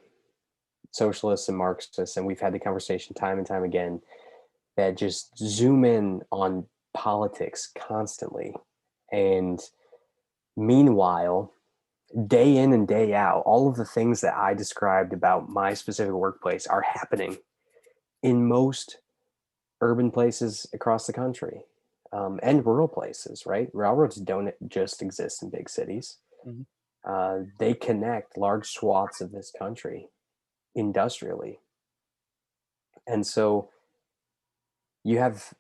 socialists and Marxists, and we've had the conversation time and time again, that just zoom in on politics constantly. And meanwhile, day in and day out, all of the things that I described about my specific workplace are happening in most urban places across the country, and rural places, right? Railroads don't just exist in big cities. Mhm. They connect large swaths of this country industrially. And so you have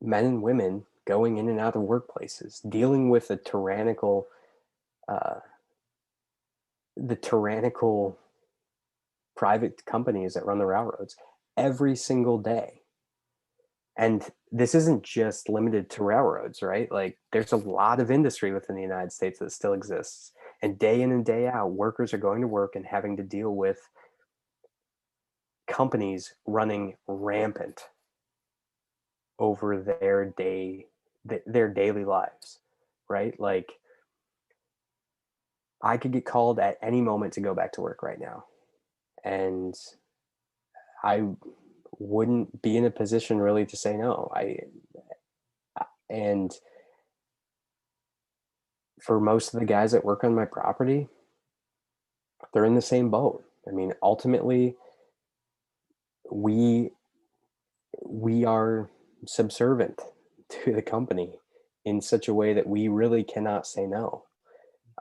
men and women going in and out of workplaces, dealing with uh, the tyrannical private companies that run the railroads every single day. And this isn't just limited to railroads, right? Like there's a lot of industry within the United States that still exists. And day in and day out, workers are going to work and having to deal with companies running rampant over their daily lives, right? Like I could get called at any moment to go back to work right now, and I wouldn't be in a position really to say no. And for most of the guys that work on my property, they're in the same boat. I mean, ultimately, we we are subservient to the company in such a way that we really cannot say no.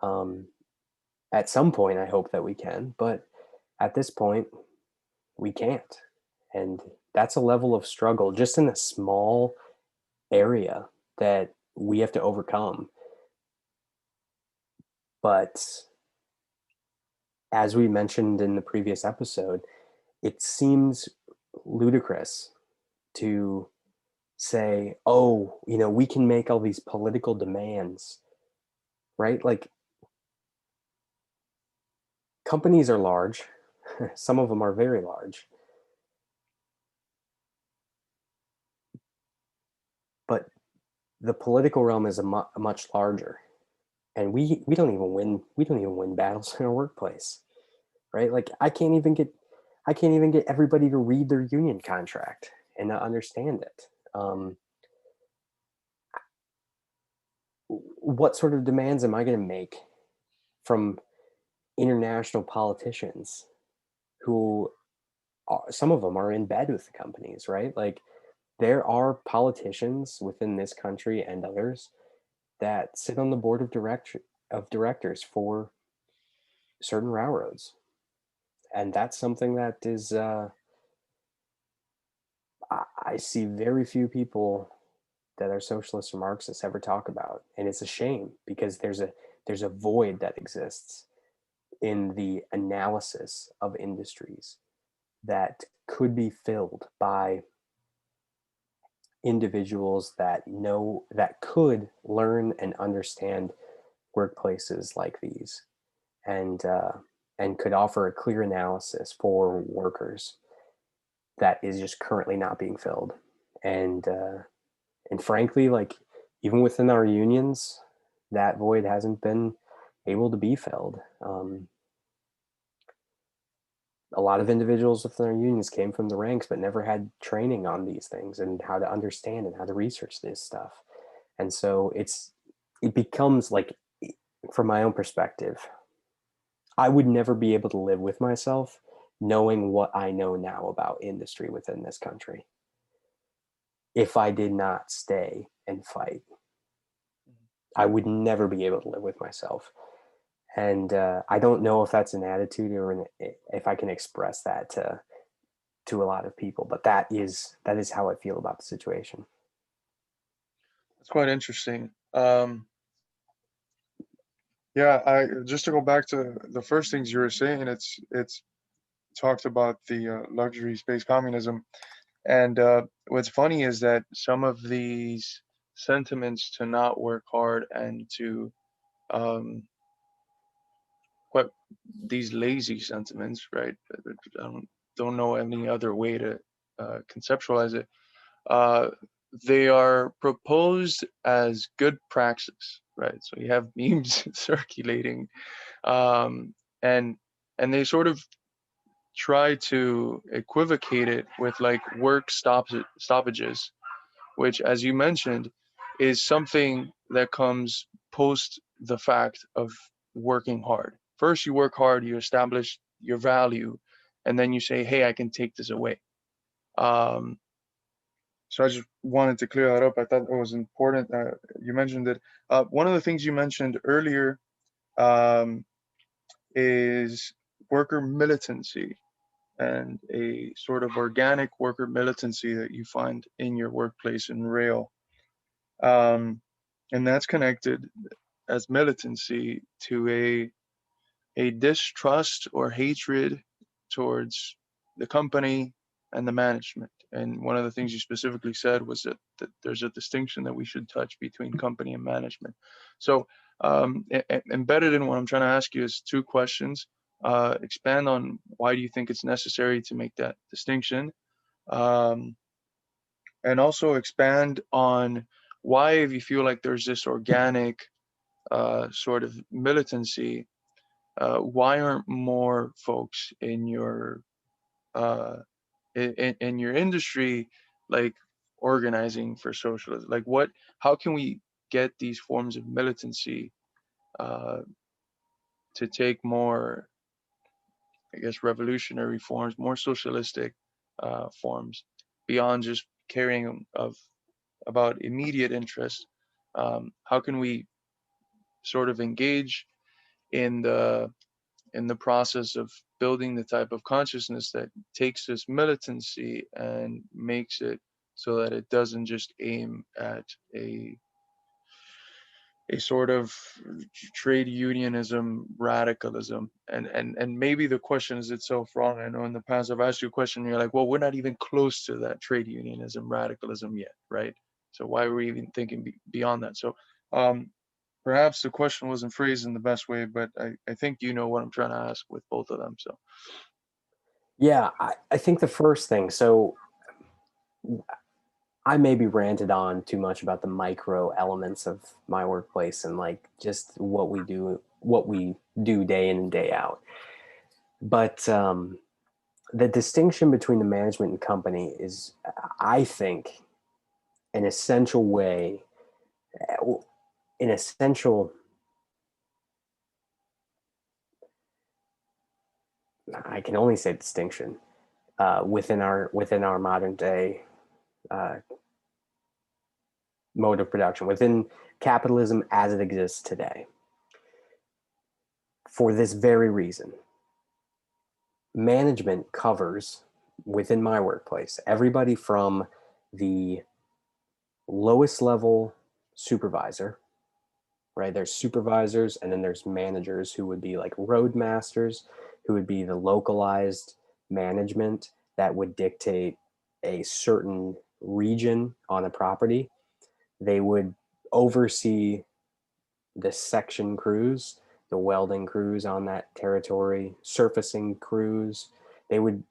Um, at some point, I hope that we can, but at this point, we can't. And that's a level of struggle just in a small area that we have to overcome. But as we mentioned in the previous episode, it seems ludicrous to say, oh, we can make all these political demands, right? Like companies are large, some of them are very large, but the political realm is much larger. And we don't even win battles in our workplace, right? Like I can't even get everybody to read their union contract and to understand it. What sort of demands am I going to make from international politicians who some of them are in bed with the companies, right? Like there are politicians within this country and others that sit on the board of directors for certain railroads, and that's something that is I see very few people that are socialists or Marxists ever talk about, and it's a shame because there's a void that exists in the analysis of industries that could be filled by individuals that could learn and understand workplaces like these, and and could offer a clear analysis for workers that is just currently not being filled. And frankly, like even within our unions, that void hasn't been able to be filled. A lot of individuals within our unions came from the ranks but never had training on these things and how to understand and how to research this stuff. And so it becomes like, from my own perspective, I would never be able to live with myself knowing what I know now about industry within this country if I did not stay and fight. I would never be able to live with myself. And I don't know if that's an attitude or if I can express that to a lot of people, but that is how I feel about the situation. It's quite interesting. Yeah, I just to go back to the first things you were saying, it's talked about the luxury space communism, and what's funny is that some of these sentiments to not work hard and to um, what these lazy sentiments, right? I don't know any other way to conceptualize it. Uh, they are proposed as good praxis, right? So you have memes circulating, um, and they sort of try to equivocate it with like stoppages, which, as you mentioned, is something that comes post the fact of working hard. First, you work hard, you establish your value, and then you say, "Hey, I can take this away." Um, so I just wanted to clear that up. I thought it was important. You mentioned it. One of the things you mentioned earlier um, is worker militancy and a sort of organic worker militancy that you find in your workplace in rail. Um, and that's connected as militancy to a distrust or hatred towards the company and the management. And one of the things you specifically said was that there's a distinction that we should touch between company and management. So embedded in what I'm trying to ask you is two questions. Expand on why do you think it's necessary to make that distinction, um, and also expand on why, if you feel like there's this organic sort of militancy, why aren't more folks uh, in your industry like organizing for socialism? Like, what? How can we get these forms of militancy uh, to take more, I guess, revolutionary forms, more socialistic forms, beyond just caring of about immediate interest? How can we sort of engage in the process of building the type of consciousness that takes this militancy and makes it so that it doesn't just aim at a sort of trade unionism radicalism? And maybe the question is itself wrong. I know in the past I've asked you a question and you're like, well, we're not even close to that trade unionism radicalism yet, right? So why are we even thinking beyond that? So um, perhaps the question wasn't phrased in the best way, but I think you know what I'm trying to ask with both of them. So Yeah, I think the first thing, so I maybe ranted on too much about the micro elements of my workplace and like just what we do day in and day out. But the distinction between the management and company is, I think, an essential way, an essential, I can only say distinction within our modern day uh, mode of production, within capitalism as it exists today. For this very reason, management covers within my workplace everybody from the lowest level supervisor, right? There's supervisors, and then there's managers who would be like roadmasters, who would be the localized management that would dictate a certain region on a property. They would oversee the section crews, the welding crews on that territory, surfacing crews. They would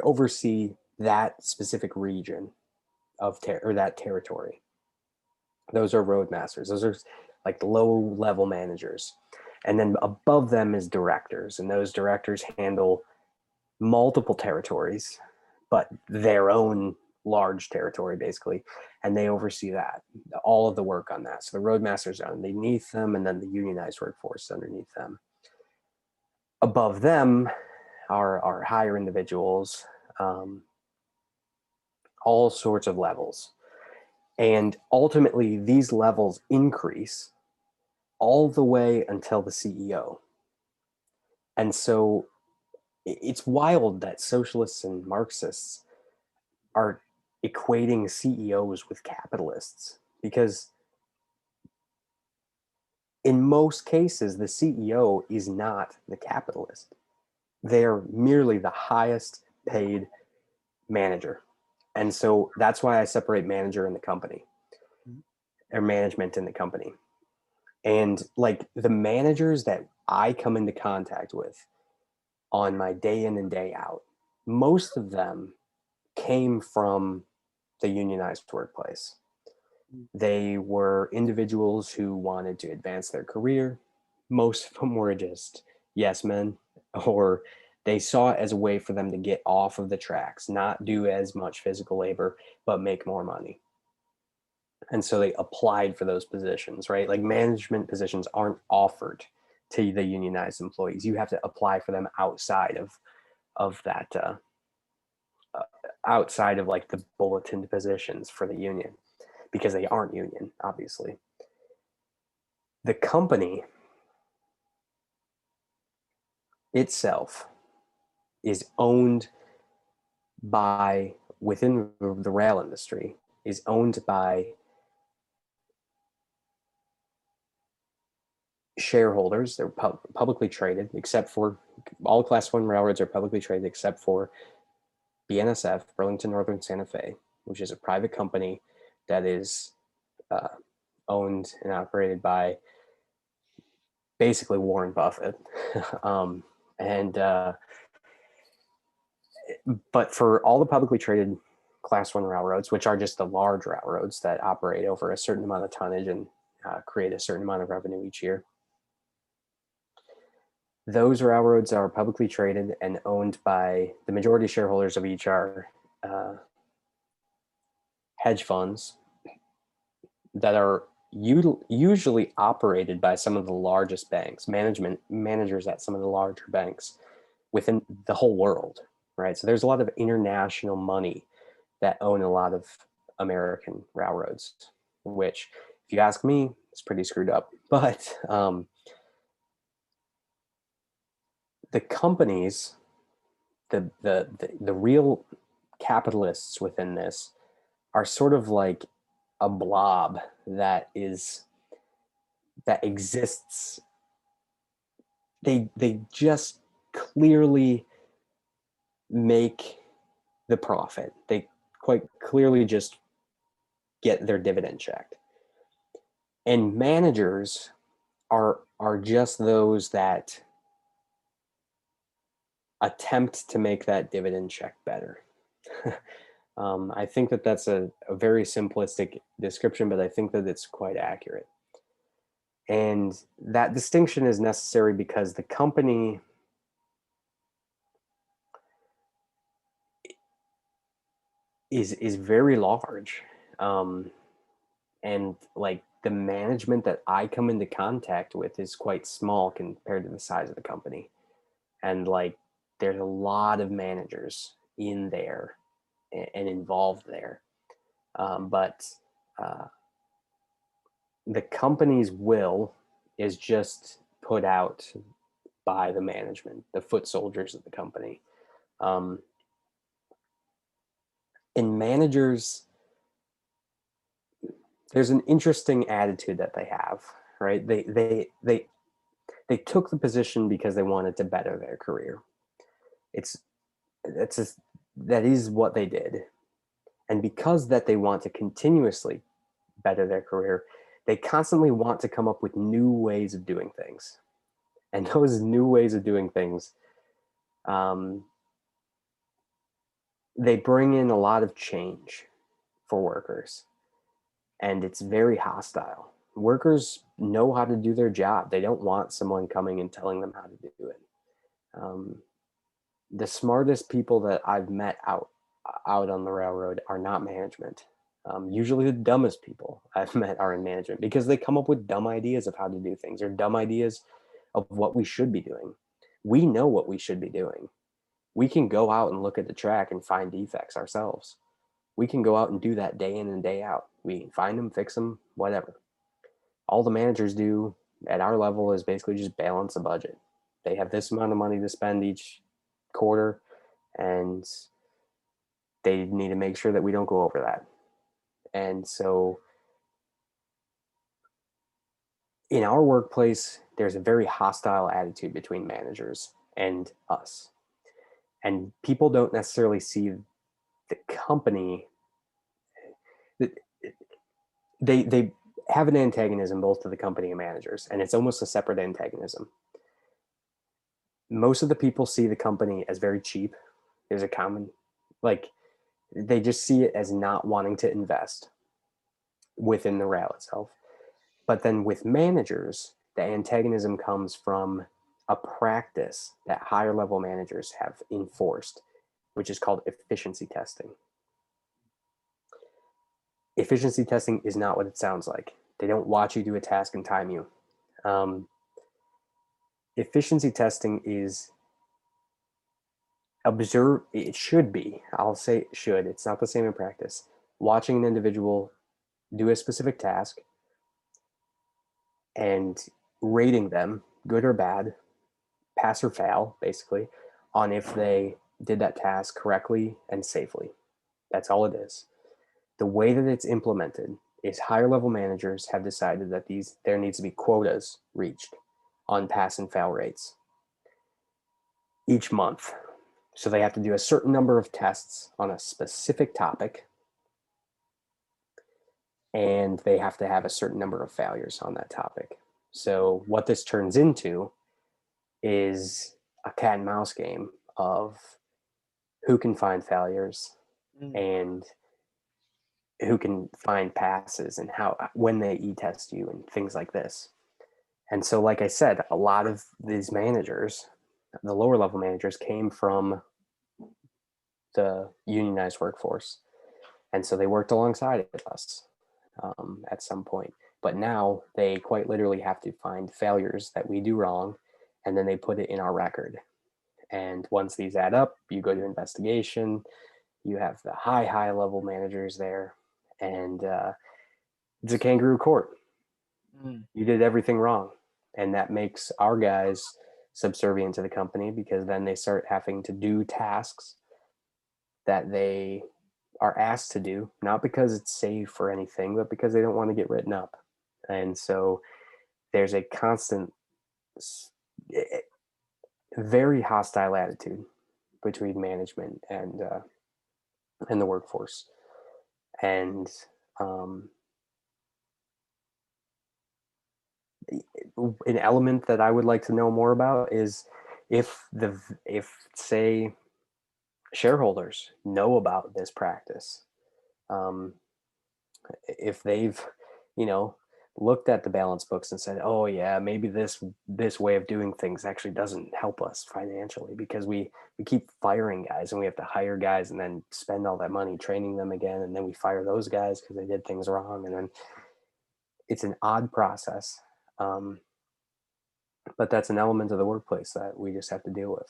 oversee that specific region or that territory. Those are roadmasters. Those are like low level managers. And then above them is directors, and those directors handle multiple territories, but their own large territory basically, and they oversee that, all of the work on that. So the roadmasters are underneath them, and then the unionized workforce underneath them. Above them are higher individuals, um, all sorts of levels, and ultimately these levels increase all the way until the CEO. And so it's wild that socialists and Marxists are equating CEOs with capitalists, because in most cases, the CEO is not the capitalist. They're merely the highest paid manager. And so that's why I separate manager in the company, or management in the company. And like the managers that I come into contact with on my day in and day out, most of them came from the unionized workplace. They were individuals who wanted to advance their career. Most of them were just yes men, or they saw it as a way for them to get off of the tracks, not do as much physical labor, but make more money. And so they applied for those positions, right? Like management positions aren't offered to the unionized employees. You have to apply for them outside of that, uh, outside of like the bulletin positions for the union, because they aren't union, obviously. The company itself is owned by, within the rail industry, is owned by shareholders. They're publicly traded, except for all class 1 railroads are publicly traded except for BNSF, Burlington Northern Santa Fe, which is a private company that is uh, owned and operated by basically Warren Buffett. and But for all the publicly traded class 1 railroads, which are just the large railroads that operate over a certain amount of tonnage and create a certain amount of revenue each year, those railroads are publicly traded and owned by the majority shareholders of each are hedge funds that are usually operated by some of the largest banks, managers at some of the larger banks within the whole world, right? So there's a lot of international money that own a lot of American railroads, which, if you ask me, is pretty screwed up. But the companies, the real capitalists within this are sort of like a blob that exists. They just clearly make the profit. They quite clearly just get their dividend checked. And managers are just those that attempt to make that dividend check better. I think that that's a very simplistic description, but I think that it's quite accurate. And that distinction is necessary because the company is very large. And like the management that I come into contact with is quite small compared to the size of the company. And like there's a lot of managers in there and involved there. But the company's will is just put out by the management, the foot soldiers of the company. And managers, there's an interesting attitude that they have, right? They took the position because they wanted to better their career. That is what they did. And because that they want to continuously better their career, they constantly want to come up with new ways of doing things. And those new ways of doing things, they bring in a lot of change for workers. And it's very hostile. Workers know how to do their job. They don't want someone coming and telling them how to do it. The smartest people that I've met out on the railroad are not management. Usually the dumbest people I've met are in management because they come up with dumb ideas of how to do things or dumb ideas of what we should be doing. We know what we should be doing. We can go out and look at the track and find defects ourselves. We can go out and do that day in and day out. We can find them, fix them, whatever. All the managers do at our level is basically just balance a budget. They have this amount of money to spend each quarter, and they need to make sure that we don't go over that. And so in our workplace, there's a very hostile attitude between managers and us. And people don't necessarily see the company. They have an antagonism both to the company and managers, and it's almost a separate antagonism. Most of the people see the company as very cheap. There's a common, like, they just see it as not wanting to invest. within the route itself. But then with managers, the antagonism comes from a practice that higher level managers have enforced, which is called efficiency testing. Efficiency testing is not what it sounds like. They don't watch you do a task and time you. Efficiency testing is observe. It should be. I'll say it should. It's not the same in practice. Watching an individual do a specific task and rating them, good or bad, pass or fail, basically, on if they did that task correctly and safely. That's all it is. The way that it's implemented is higher level managers have decided that there needs to be quotas reached on pass and fail rates each month. So they have to do a certain number of tests on a specific topic, and they have to have a certain number of failures on that topic. So what this turns into is a cat and mouse game of who can find failures and who can find passes and how when they e-test you and things like this. And so, like I said, a lot of these managers, the lower level managers, came from the unionized workforce. And so they worked alongside us at some point. But now they quite literally have to find failures that we do wrong, and then they put it in our record. And once these add up, you go to investigation, you have the high level managers there, and it's a kangaroo court. You did everything wrong. And that makes our guys subservient to the company, because then they start having to do tasks that they are asked to do, not because it's safe or anything, but because they don't want to get written up. And so there's a constant, very hostile attitude between management and the workforce. And an element that I would like to know more about is if say shareholders know about this practice, if they've looked at the balance books and said, oh yeah, maybe this way of doing things actually doesn't help us financially, because we keep firing guys and we have to hire guys and then spend all that money training them again, and then we fire those guys because they did things wrong, and then it's an odd process. But that's an element of the workplace that we just have to deal with.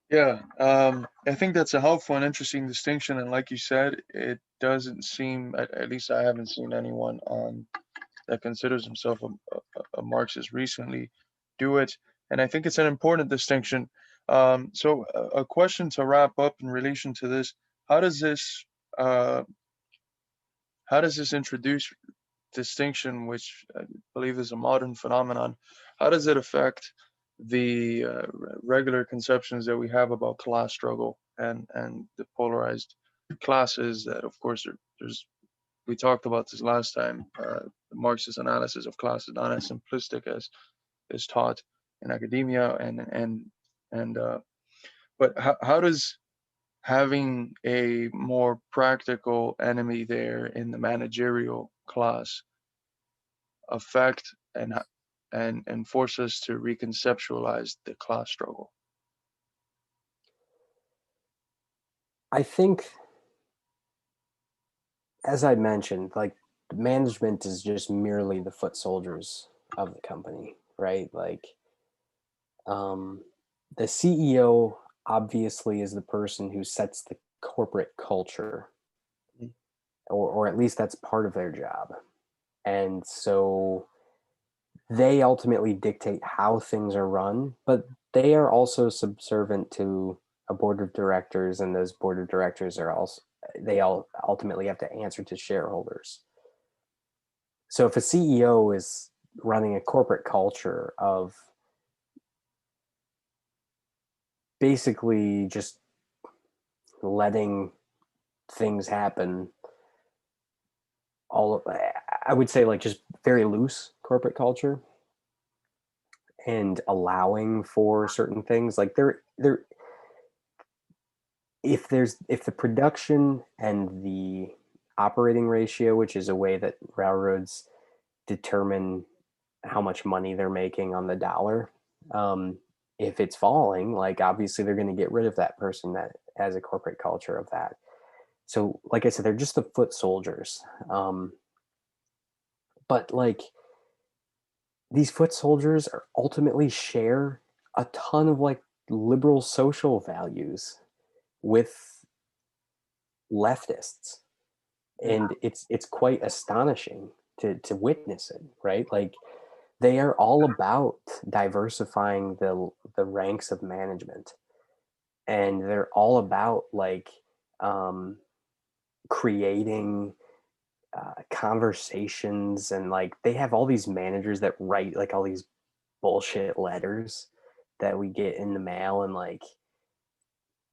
Yeah, I think that's a helpful and interesting distinction. And like you said, it doesn't seem, at least I haven't seen anyone that considers himself a Marxist recently do it. And I think it's an important distinction. So a question to wrap up in relation to this: how does this introduce distinction, which I believe is a modern phenomenon? How does it affect the regular conceptions that we have about class struggle and the polarized classes that, of course, there's we talked about this last time. The Marxist analysis of class is not as simplistic as is taught in academia, and but how does having a more practical enemy there in the managerial class affect and force us to reconceptualize the class struggle? I think, as I mentioned, like, management is just merely the foot soldiers of the company, right? Like, the CEO obviously is the person who sets the corporate culture, or at least that's part of their job. And so they ultimately dictate how things are run, but they are also subservient to a board of directors, and those board of directors are also, they all ultimately have to answer to shareholders. So if a CEO is running a corporate culture of basically just letting things happen, I would say, like, just very loose corporate culture, and allowing for certain things, like if the production and the operating ratio, which is a way that railroads determine how much money they're making on the dollar. If it's falling, like obviously they're going to get rid of that person that has a corporate culture of that. So, like I said, they're just the foot soldiers. But like these foot soldiers are ultimately share a ton of like liberal social values with leftists, and it's quite astonishing to witness it, right? Like they are all about diversifying the ranks of management, and they're all about like creating conversations, and like they have all these managers that write like all these bullshit letters that we get in the mail, and like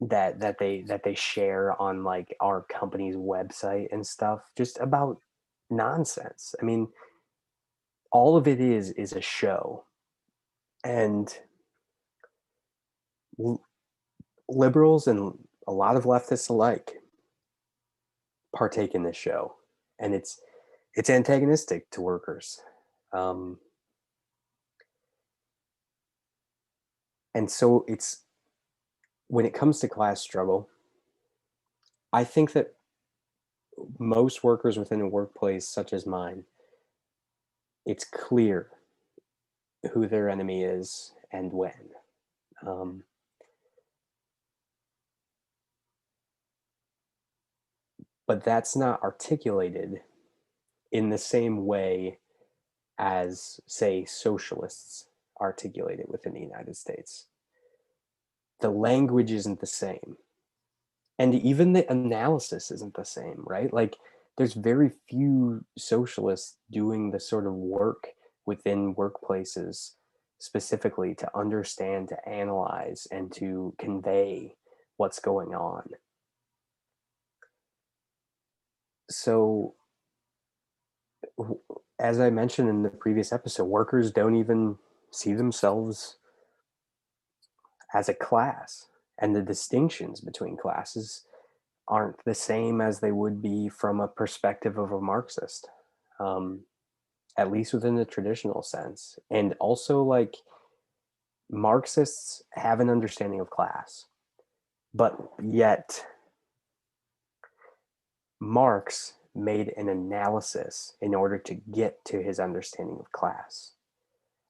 that they share on like our company's website and stuff, just about nonsense. I mean, all of it is a show, and liberals and a lot of leftists alike partake in this show, and it's antagonistic to workers. um, and so it's when it comes to class struggle, I think that most workers within a workplace such as mine, it's clear who their enemy is and when. Um, but that's not articulated in the same way as, say, socialists articulate it within the United States. The language isn't the same. And even the analysis isn't the same, right? Like, there's very few socialists doing the sort of work within workplaces specifically to understand, to analyze, and to convey what's going on. So, as I mentioned in the previous episode, workers don't even see themselves as a class, and the distinctions between classes aren't the same as they would be from a perspective of a Marxist, um, at least within the traditional sense. And also, like, Marxists have an understanding of class, but yet Marx made an analysis in order to get to his understanding of class.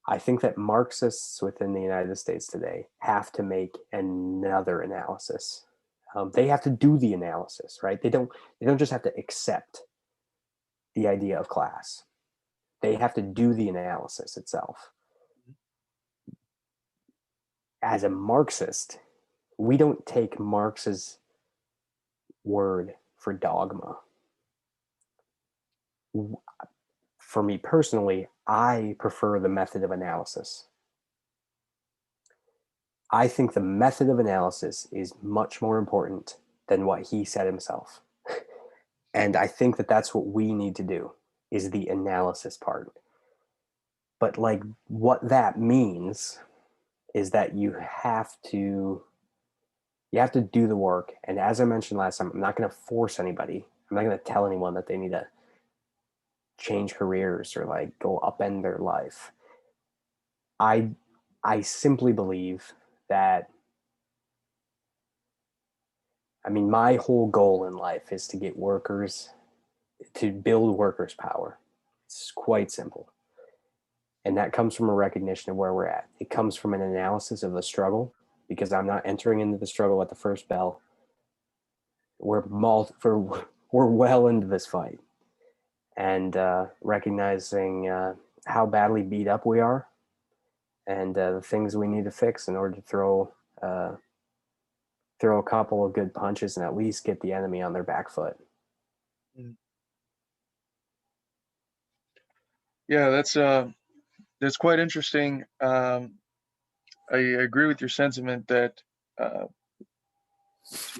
I think that Marxists within the United States today have to make another analysis. They have to do the analysis, right? They don't just have to accept the idea of class. They have to do the analysis itself. As a Marxist, we don't take Marx's word for dogma. For me personally, I prefer the method of analysis. I think the method of analysis is much more important than what he said himself. And I think that that's what we need to do, is the analysis part. But like what that means is that you have to do the work. And as I mentioned last time, I'm not going to force anybody. I'm not going to tell anyone that they need to change careers or like go upend their life. I simply believe that, I mean, my whole goal in life is to get workers, to build workers' power. It's quite simple. And that comes from a recognition of where we're at. It comes from an analysis of the struggle, because I'm not entering into the struggle at the first bell. We're well into this fight, and recognizing how badly beat up we are, and the things we need to fix in order to throw a couple of good punches and at least get the enemy on their back foot. Yeah, that's quite interesting. I agree with your sentiment that to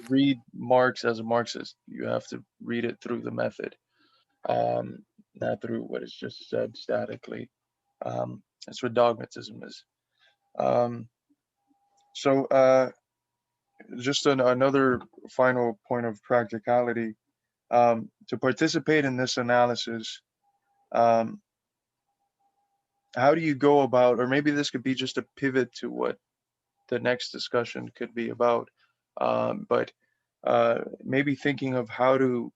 read Marx as a Marxist, you have to read it through the method, not through what is just said statically. That's what dogmatism is. Um, so, just another final point of practicality. To participate in this analysis, um, how do you go about, or maybe this could be just a pivot to what the next discussion could be about, but maybe thinking of how to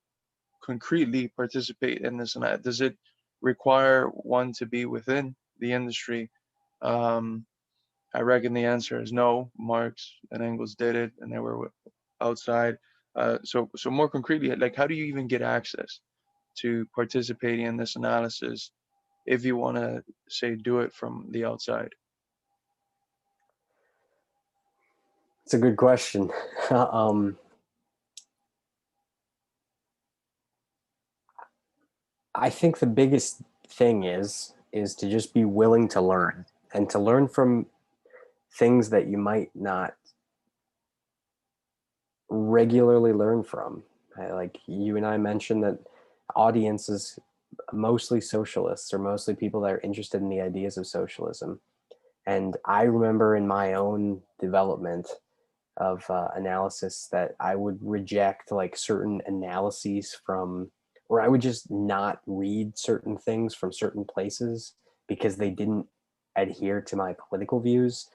concretely participate in this and that. Does it require one to be within the industry? Um, I reckon the answer is no. Marx and Engels did it, and they were outside. So more concretely, like how do you even get access to participating in this analysis if you want to say do it from the outside? It's a good question. I think the biggest thing is to just be willing to learn, and to learn from things that you might not regularly learn from. Like you and I mentioned that audience is mostly socialists, or mostly people that are interested in the ideas of socialism. And I remember in my own development of analysis that I would reject like certain analyses from, or I would just not read certain things from certain places because they didn't adhere to my political views.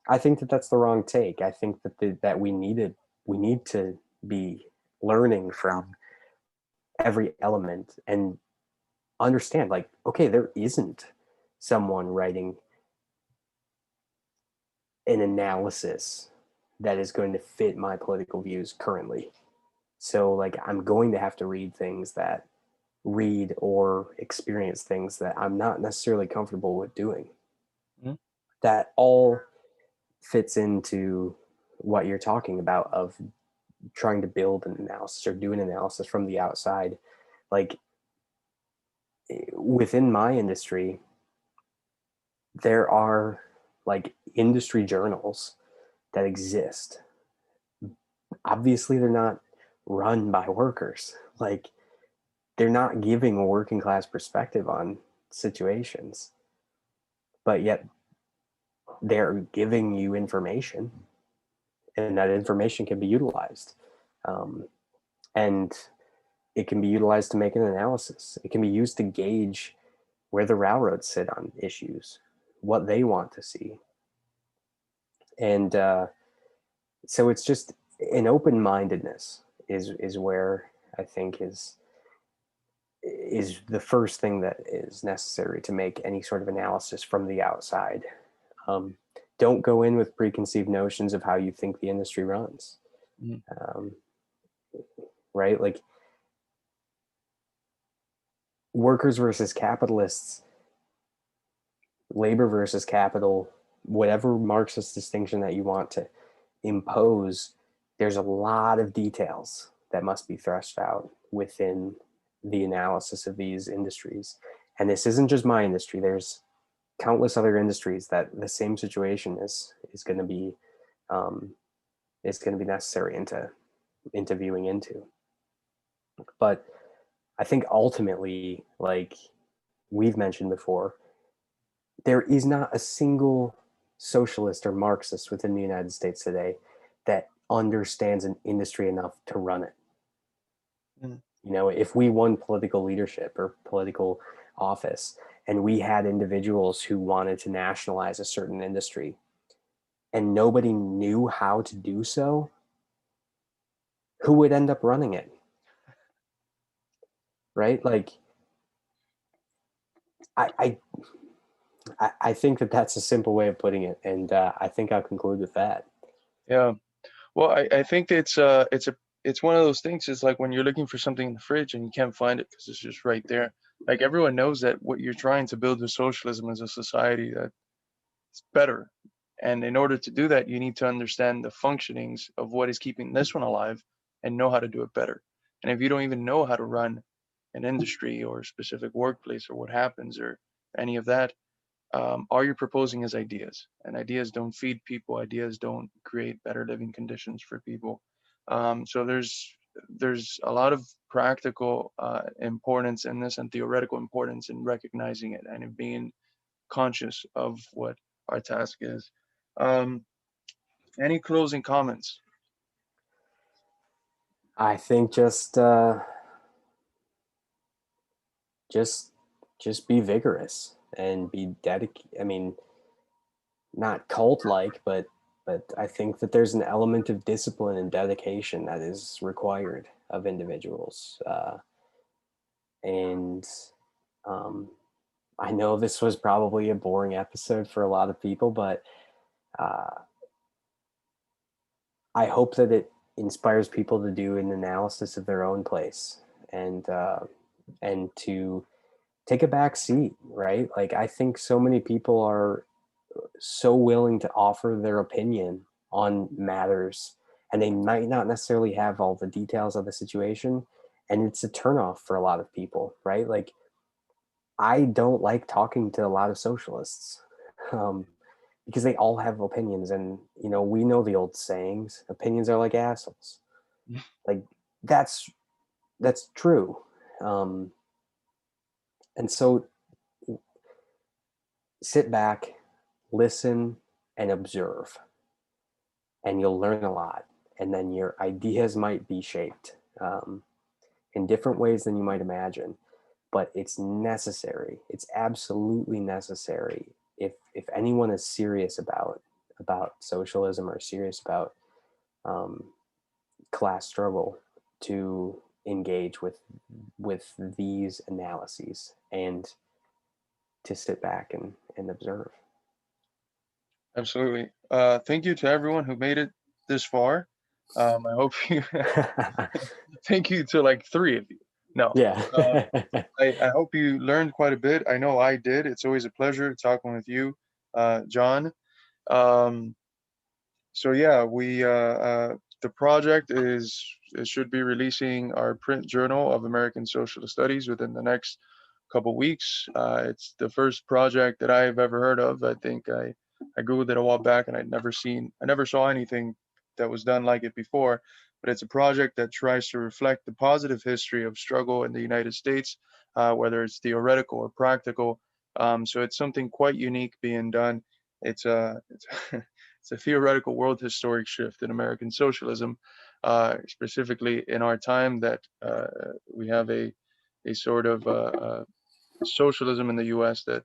I think that that's the wrong take. I think that we need to be learning from every element and understand, like, okay, there isn't someone writing an analysis that is going to fit my political views currently. So like I'm going to have to read or experience things that I'm not necessarily comfortable with doing. Mhm. That all fits into what you're talking about of trying to build an analysis or do an analysis from the outside. Like within my industry, there are like industry journals that exist. Obviously, they're not run by workers. Like they're not giving a working class perspective on situations, but yet they're giving you information, and that information can be utilized. Um, and it can be utilized to make an analysis. It can be used to gauge where the railroads sit on issues, what they want to see. And so it's just an open-mindedness is where I think is the first thing that is necessary to make any sort of analysis from the outside. Um, don't go in with preconceived notions of how you think the industry runs. Mhm. Um, right? Like workers versus capitalists, labor versus capital, whatever Marxist distinction that you want to impose, there's a lot of details that must be threshed out within the analysis of these industries. And this isn't just my industry. There's countless other industries that the same situation is going to be um, necessary into viewing into. But I think ultimately, like we've mentioned before, there is not a single socialist or Marxist within the United States today that understands an industry enough to run it. Mhm. You know, if we won political leadership or political office and we had individuals who wanted to nationalize a certain industry and nobody knew how to do so, who would end up running it? Right? Like, I, I think that that's a simple way of putting it. And I think I'll conclude with that. Yeah. Well, I think it's one of those things. It's like when you're looking for something in the fridge and you can't find it because it's just right there. Like everyone knows that what you're trying to build with socialism is a society that's better. And in order to do that, you need to understand the functionings of what is keeping this one alive and know how to do it better. And if you don't even know how to run an industry or a specific workplace or what happens or any of that, all you're proposing is ideas, and ideas don't feed people. Ideas don't create better living conditions for people. So there's a lot of practical importance in this and theoretical importance in recognizing it and in being conscious of what our task is. Um, any closing comments? I think just just just be vigorous and be dedicated. I mean, not cult like, but I think that there's an element of discipline and dedication that is required of individuals. And um, I know this was probably a boring episode for a lot of people, but uh, I hope that it inspires people to do an analysis of their own place and to take a back seat, right? Like I think so many people are so willing to offer their opinion on matters, and they might not necessarily have all the details of the situation, and it's a turnoff for a lot of people, right? Like I don't like talking to a lot of socialists. Um, because they all have opinions, and we know the old sayings, opinions are like assholes. Like that's that's true. um, and so sit back, listen, and observe, and you'll learn a lot, and then your ideas might be shaped in different ways than you might imagine. But it's necessary, it's absolutely necessary, if anyone is serious about socialism or serious about um, class struggle, to engage with these analyses and to sit back and observe. Absolutely. Thank you to everyone who made it this far. I hope you. Thank you to like three of you. No. Yeah. Uh, I hope you learned quite a bit. I know I did. It's always a pleasure talking with you, John. Um, so yeah, the project is it should be releasing our print journal of American Socialist Studies within the next couple weeks. It's the first project that I've ever heard of. I think I googled it a while back, and I never saw anything that was done like it before. But it's a project that tries to reflect the positive history of struggle in the United States, whether it's theoretical or practical. So it's something quite unique being done. It's it's a theoretical world historic shift in American socialism, specifically in our time that we have a sort of socialism in the U.S. that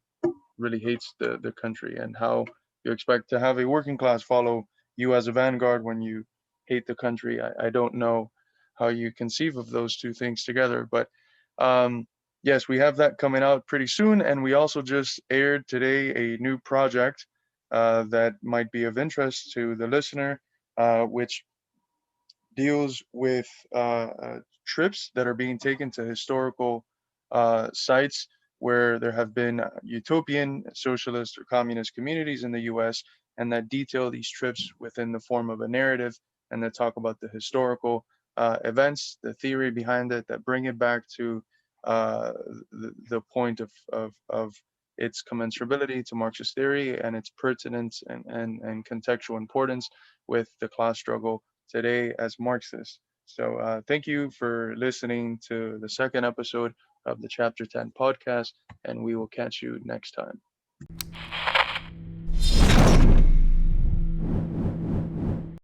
really hates the country, and how you expect to have a working class follow you as a vanguard when you hate the country. I don't know how you conceive of those two things together, but um, yes, we have that coming out pretty soon, and we also just aired today a new project that might be of interest to the listener, which deals with trips that are being taken to historical sites where there have been utopian socialist or communist communities in the US, and that detail these trips within the form of a narrative, and that talk about the historical events, the theory behind it, that bring it back to the point of its commensurability to Marxist theory and its pertinence and contextual importance with the class struggle today as Marxists. So thank you for listening to the second episode of the Chapter 10 podcast, and we will catch you next time.